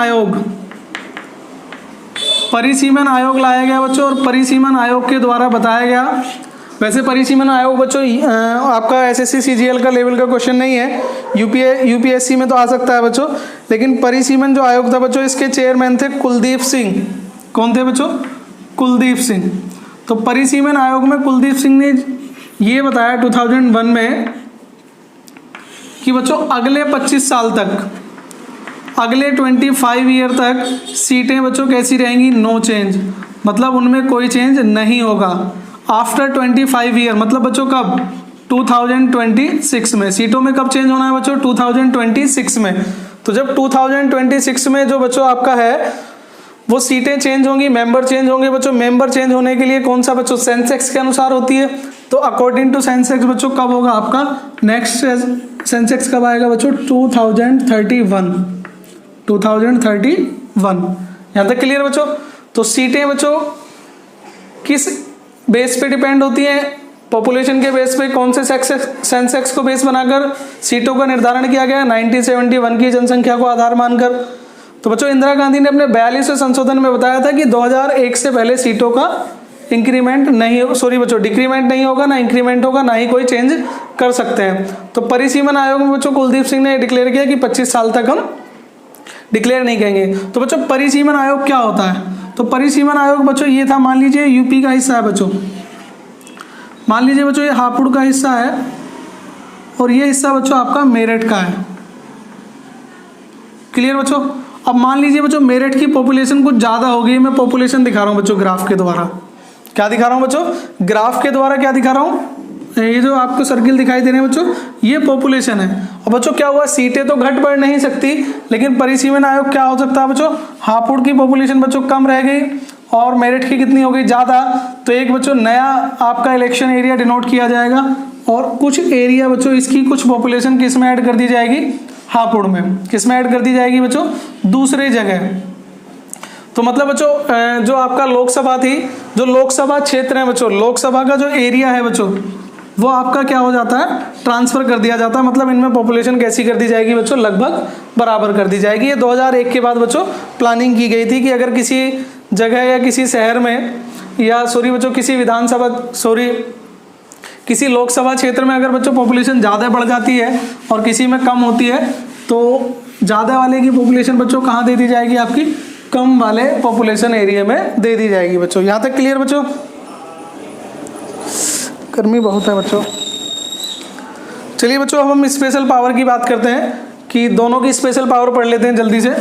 आयोग लाया गया बच्चों, और परिसीमन आयोग के द्वारा बताया गया। वैसे परिसीमन आयोग बच्चों आपका एसएससी सीजीएल का लेवल का क्वेश्चन नहीं है, यूपीएससी में तो आ सकता है बच्चों, लेकिन परिसीमन जो आयोग था बच्चों, इसके चेयरमैन थे कुलदीप सिंह। कौन थे बच्चों, कुलदीप सिंह। तो परिसीमन आयोग में कुलदीप सिंह ने ये बताया 2001 में कि बच्चों अगले 25 साल तक, अगले 25 ईयर तक सीटें बच्चों कैसी रहेंगी, नो चेंज, मतलब उनमें कोई चेंज नहीं होगा। आफ्टर 25 ईयर मतलब बच्चों कब, 2026 में। सीटों में कब चेंज होना है बच्चों, 2026 में। तो जब 2026 में जो बच्चों आपका है वो सीटें चेंज होंगी, मेंबर चेंज होंगे बच्चों। मेंबर चेंज होने के लिए कौन सा बच्चों, सेंसेक्स के अनुसार होती है। तो अकॉर्डिंग टू सेंसेक्स बच्चों कब होगा आपका नेक्स्ट सेंसेक्स कब आएगा बच्चों, 2031। यहाँ तक क्लियर बच्चों। तो सीटें बच्चों किस बेस पे डिपेंड होती है, पॉपुलेशन के बेस पे। कौन से सेंसेक्स को बेस बनाकर सीटों का निर्धारण किया गया, 1971 की जनसंख्या को आधार मानकर। तो बच्चों इंदिरा गांधी ने अपने 42वें संशोधन में बताया था कि 2001 से पहले सीटों का इंक्रीमेंट नहीं, सॉरी बच्चों डिक्रीमेंट नहीं होगा, ना इंक्रीमेंट होगा, ना ही कोई चेंज कर सकते हैं। तो परिसीमन आयोग में बच्चों कुलदीप सिंह ने डिक्लेयर किया कि 25 साल तक हम डिक्लेयर नहीं करेंगे। तो बच्चों परिसीमन आयोग क्या होता है, तो परिसीमन आयोग बच्चों ये था, मान लीजिए यूपी का हिस्सा है बच्चों, मान लीजिए बच्चों ये हापुड़ का हिस्सा है, और ये हिस्सा बच्चों आपका मेरठ का है। क्लियर बच्चों। अब मान लीजिए बच्चों मेरठ की पॉपुलेशन कुछ ज़्यादा हो गई, मैं पॉपुलेशन दिखा रहा हूँ बच्चों ग्राफ के द्वारा। क्या दिखा रहा हूँ बच्चों, ग्राफ के द्वारा क्या दिखा रहा हूँ, ये जो आपको सर्किल दिखाई दे रहे हैं बच्चों, ये पॉपुलेशन है। और बच्चों क्या हुआ, सीटें तो घट बढ़ नहीं सकती, लेकिन परिसीमन आयोग क्या हो सकता है बच्चों, हापुड़ की पॉपुलेशन बच्चों कम रह गई और मेरठ की कितनी हो गई, ज़्यादा। तो एक बच्चों नया आपका इलेक्शन एरिया डिनोट किया जाएगा, और कुछ एरिया बच्चों इसकी कुछ पॉपुलेशन किस में ऐड कर दी जाएगी, हापुड़ में। किस में ऐड कर दी जाएगी बच्चों, दूसरे जगह। तो मतलब बच्चों जो आपका लोकसभा थी, जो लोकसभा क्षेत्र है बच्चों, लोकसभा का जो एरिया है बच्चों, वो आपका क्या हो जाता है, ट्रांसफर कर दिया जाता है। मतलब इनमें पॉपुलेशन कैसी कर दी जाएगी बच्चों, लगभग बराबर कर दी जाएगी। ये 2001 के बाद बच्चों प्लानिंग की गई थी कि अगर किसी जगह या किसी शहर में, या सॉरी बच्चों किसी विधानसभा, सॉरी किसी लोकसभा क्षेत्र में अगर बच्चों पॉपुलेशन ज़्यादा बढ़ जाती है और किसी में कम होती है, तो ज़्यादा वाले की पॉपुलेशन बच्चों कहाँ दे दी जाएगी, आपकी कम वाले पॉपुलेशन एरिया में दे दी जाएगी बच्चों। यहाँ तक क्लियर बच्चों। गर्मी बहुत है बच्चों। चलिए बच्चों अब हम स्पेशल पावर की बात करते हैं, कि दोनों की स्पेशल पावर पढ़ लेते हैं जल्दी से।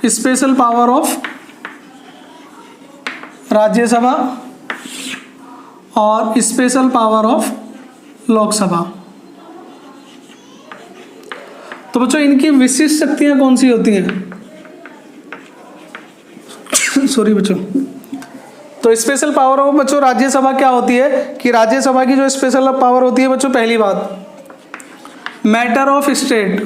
स्पेशल पावर ऑफ राज्यसभा और स्पेशल पावर ऑफ लोकसभा। तो बच्चों इनकी विशिष्ट शक्तियां कौन सी होती हैं, सॉरी बच्चों। तो स्पेशल पावर ऑफ बच्चों राज्यसभा क्या होती है, कि राज्यसभा की जो स्पेशल पावर होती है बच्चों, पहली बात मैटर ऑफ स्टेट।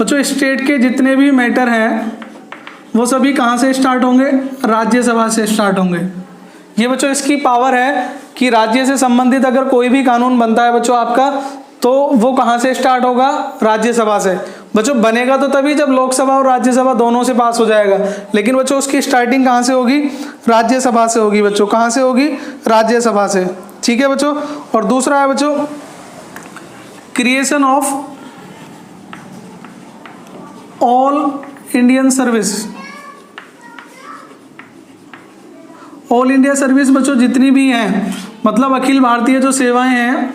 बच्चों स्टेट के जितने भी मैटर हैं वो सभी कहाँ से स्टार्ट होंगे, राज्यसभा से स्टार्ट होंगे। ये बच्चों इसकी पावर है कि राज्य से संबंधित अगर कोई भी कानून बनता है बच्चों आपका, तो वो कहाँ से स्टार्ट होगा, राज्यसभा से। बच्चों बनेगा तो तभी जब लोकसभा और राज्यसभा दोनों से पास हो जाएगा, लेकिन बच्चों उसकी स्टार्टिंग कहाँ से होगी, राज्यसभा से होगी बच्चों। कहाँ से होगी, राज्यसभा से। ठीक है बच्चों। और दूसरा है बच्चों creation of all Indian service. All India service बच्चों जितनी भी हैं, मतलब अखिल भारतीय जो सेवाएं हैं,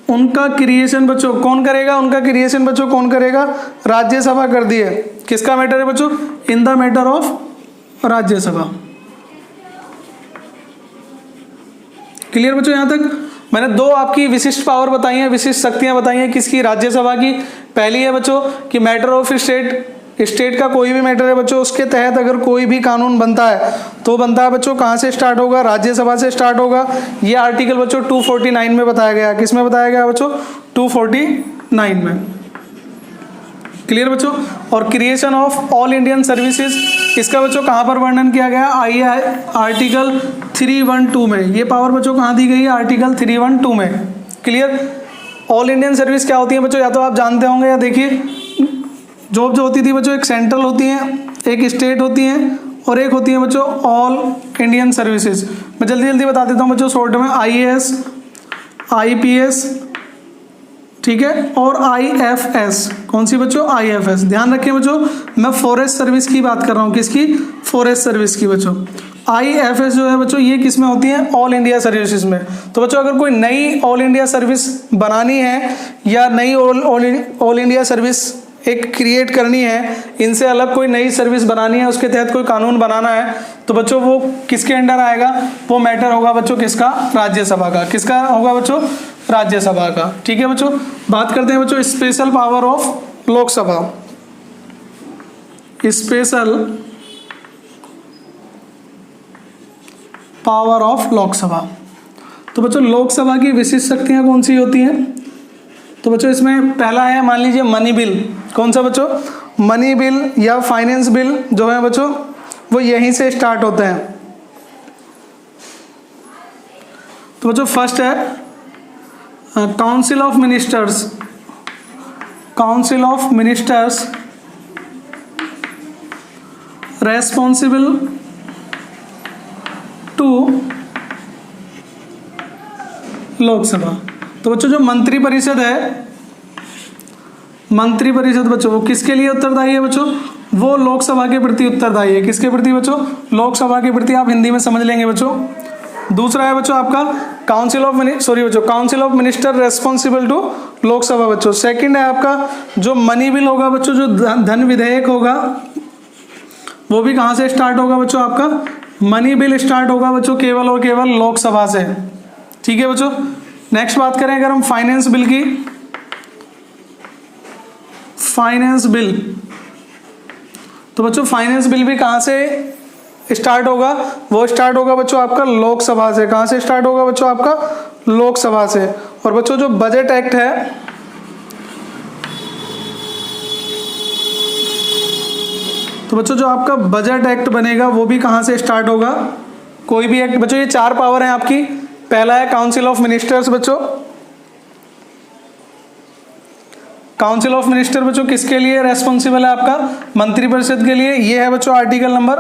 उनका क्रिएशन बच्चों कौन करेगा, उनका क्रिएशन बच्चों कौन करेगा, राज्यसभा कर दी है। किसका मैटर है बच्चों, in the matter of Rajya Sabha. Clear बच्चों, यहां तक मैंने दो आपकी विशिष्ट पावर बताई हैं, विशिष्ट शक्तियां बताई हैं किसकी, राज्यसभा की। पहली है बच्चों कि मैटर ऑफ स्टेट, स्टेट का कोई भी मैटर है बच्चों, उसके तहत अगर कोई भी कानून बनता है तो बनता है बच्चों कहाँ से स्टार्ट होगा, राज्यसभा से स्टार्ट होगा। ये आर्टिकल बच्चों 249 में बताया गया। किस में बताया गया बच्चों, 249 में। क्लियर बच्चों। और creation of all Indian services, इसका बच्चों कहाँ पर वर्णन किया गया, आई आर्टिकल 312 में। ये पावर बच्चों कहाँ दी गई है, आर्टिकल 312 में। क्लियर। ऑल इंडियन सर्विस क्या होती है बच्चों, या तो आप जानते होंगे या देखिए, जॉब जो होती थी बच्चों एक सेंट्रल होती है, एक स्टेट होती है, और एक होती है बच्चों ऑल इंडियन सर्विसेज। मैं जल्दी जल्दी बता देता हूँ बच्चों शॉर्ट में, IAS, IPS, ठीक है, और IFS। कौन सी बच्चों, IFS। ध्यान रखिए बच्चों, मैं फॉरेस्ट सर्विस की बात कर रहा हूँ, किसकी, फॉरेस्ट सर्विस की बच्चों। IFS जो है बच्चों ये किस में होती है, ऑल इंडिया सर्विसेज में। तो बच्चों अगर कोई नई ऑल इंडिया सर्विस बनानी है या नई ऑल इंडिया सर्विस एक क्रिएट करनी है, इनसे अलग कोई नई सर्विस बनानी है, उसके तहत कोई कानून बनाना है, तो बच्चों वो किसके अंडर आएगा, वो मैटर होगा बच्चों किसका, राज्यसभा का। किसका होगा बच्चों, राज्यसभा का। ठीक है बच्चों। बात करते हैं बच्चों special power of Lok Sabha. Special power of Lok Sabha. तो बच्चों लोकसभा की विशिष्ट शक्तियां कौन सी होती हैं, तो बच्चों इसमें पहला है मान लीजिए मनी बिल। कौन सा बच्चों, मनी बिल या फाइनेंस बिल जो है बच्चों वो यहीं से स्टार्ट होते हैं। तो बच्चों फर्स्ट है council of ministers. Council of ministers responsible to Lok Sabha. तो बच्चों जो मंत्री परिषद है, मंत्री परिषद बच्चों वो किसके लिए उत्तरदायी है बच्चों, वो लोकसभा के प्रति उत्तरदायी है। किसके प्रति बच्चों, लोकसभा के प्रति। आप हिंदी में समझ लेंगे बच्चों। दूसरा है बच्चों आपका council of minister responsible to Lok Sabha बच्चों। सेकंड है आपका जो मनी बिल होगा बच्चों, जो धन विधेयक होगा वो भी कहाँ से स्टार्ट होगा बच्चों, आपका मनी बिल स्टार्ट होगा बच्चों केवल और केवल लोकसभा से। ठीक है बच्चों। नेक्स्ट बात करें अगर हम फाइनेंस बिल की, फाइनेंस बिल, तो बच्चों फाइनेंस बिल भी कहां से स्टार्ट होगा, वो स्टार्ट होगा बच्चों आपका लोकसभा से। कहां से स्टार्ट होगा बच्चों, आपका लोकसभा से। और बच्चों जो बजट एक्ट है, तो बच्चों जो आपका बजट एक्ट बनेगा वो भी कहां से स्टार्ट होगा, कोई भी एक्ट। बच्चों ये चार पावर है आपकी। पहला है काउंसिल ऑफ मिनिस्टर्स बच्चों। काउंसिल ऑफ मिनिस्टर बच्चों किसके लिए रेस्पॉन्सिबल है, आपका मंत्रिपरिषद के लिए। ये है बच्चों आर्टिकल नंबर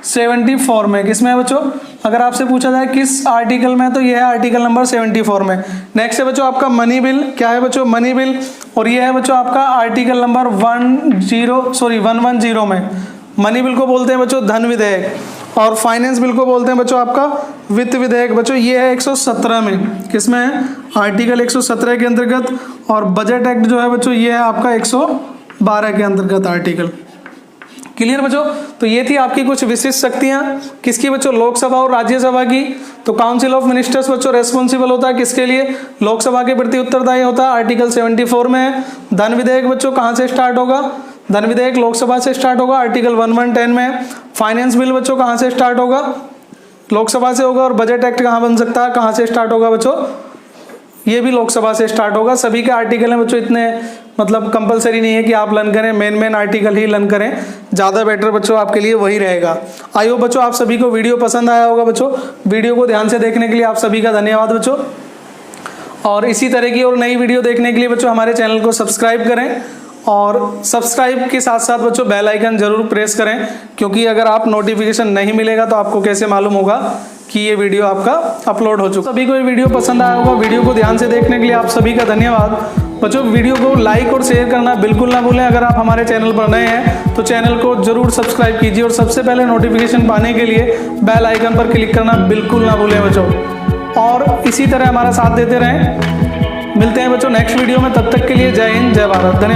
74 में। किसमें है बच्चों, अगर आपसे पूछा जाए किस आर्टिकल में, तो ये है आर्टिकल नंबर 74 में। नेक्स्ट है बच्चों आपका मनी बिल। क्या है बच्चों, मनी बिल। और ये है बच्चों आपका आर्टिकल नंबर 110 में। मनी बिल को बोलते हैं बच्चों धन विधेयक, और फाइनेंस बिल को बोलते हैं बच्चों आपका वित्त विधेयक। बच्चों ये है 117 में। किसमें है, आर्टिकल 117 के अंतर्गत। और बजट एक्ट जो है बच्चों ये है आपका 112 के अंतर्गत आर्टिकल। क्लियर बच्चों। तो ये थी आपकी कुछ विशिष्ट शक्तियां किसकी बच्चों, लोकसभा और राज्यसभा की। तो काउंसिल ऑफ मिनिस्टर्स बच्चों रेस्पॉन्सिबल होता है किसके लिए, लोकसभा के प्रति उत्तरदायी होता है, आर्टिकल 74 में है। धन विधेयक बच्चों कहां से स्टार्ट होगा, धन विधेयक लोकसभा से स्टार्ट होगा, आर्टिकल 1110 में। फाइनेंस बिल बच्चों कहां से स्टार्ट होगा, लोकसभा से होगा। और बजट एक्ट कहां बन सकता है, कहां से स्टार्ट होगा बच्चों, ये भी लोकसभा से स्टार्ट होगा। सभी के आर्टिकल हैं बच्चों, इतने मतलब कंपलसरी नहीं है कि आप लर्न करें, मेन आर्टिकल ही लर्न करें, ज़्यादा बेटर बच्चों आपके लिए वही रहेगा। आई होप बच्चों आप सभी को वीडियो पसंद आया होगा बच्चों। वीडियो को ध्यान से देखने के लिए आप सभी का धन्यवाद बच्चों। और इसी तरह की और नई वीडियो देखने के लिए बच्चों हमारे चैनल को सब्सक्राइब करें, और सब्सक्राइब के साथ साथ बच्चों बेल आइकन जरूर प्रेस करें, क्योंकि अगर आप नोटिफिकेशन नहीं मिलेगा तो आपको कैसे मालूम होगा कि ये वीडियो आपका अपलोड हो चुका। सभी को ये वीडियो पसंद आया होगा। वीडियो को ध्यान से देखने के लिए आप सभी का धन्यवाद बच्चों। वीडियो को लाइक और शेयर करना बिल्कुल ना भूलें। अगर आप हमारे चैनल पर नए हैं तो चैनल को जरूर सब्सक्राइब कीजिए, और सबसे पहले नोटिफिकेशन पाने के लिए बेल आइकन पर क्लिक करना बिल्कुल ना भूलें बच्चों। और इसी तरह हमारा साथ देते रहें। मिलते हैं बच्चों नेक्स्ट वीडियो में, तब तक के लिए जय हिंद जय भारत, धन्यवाद।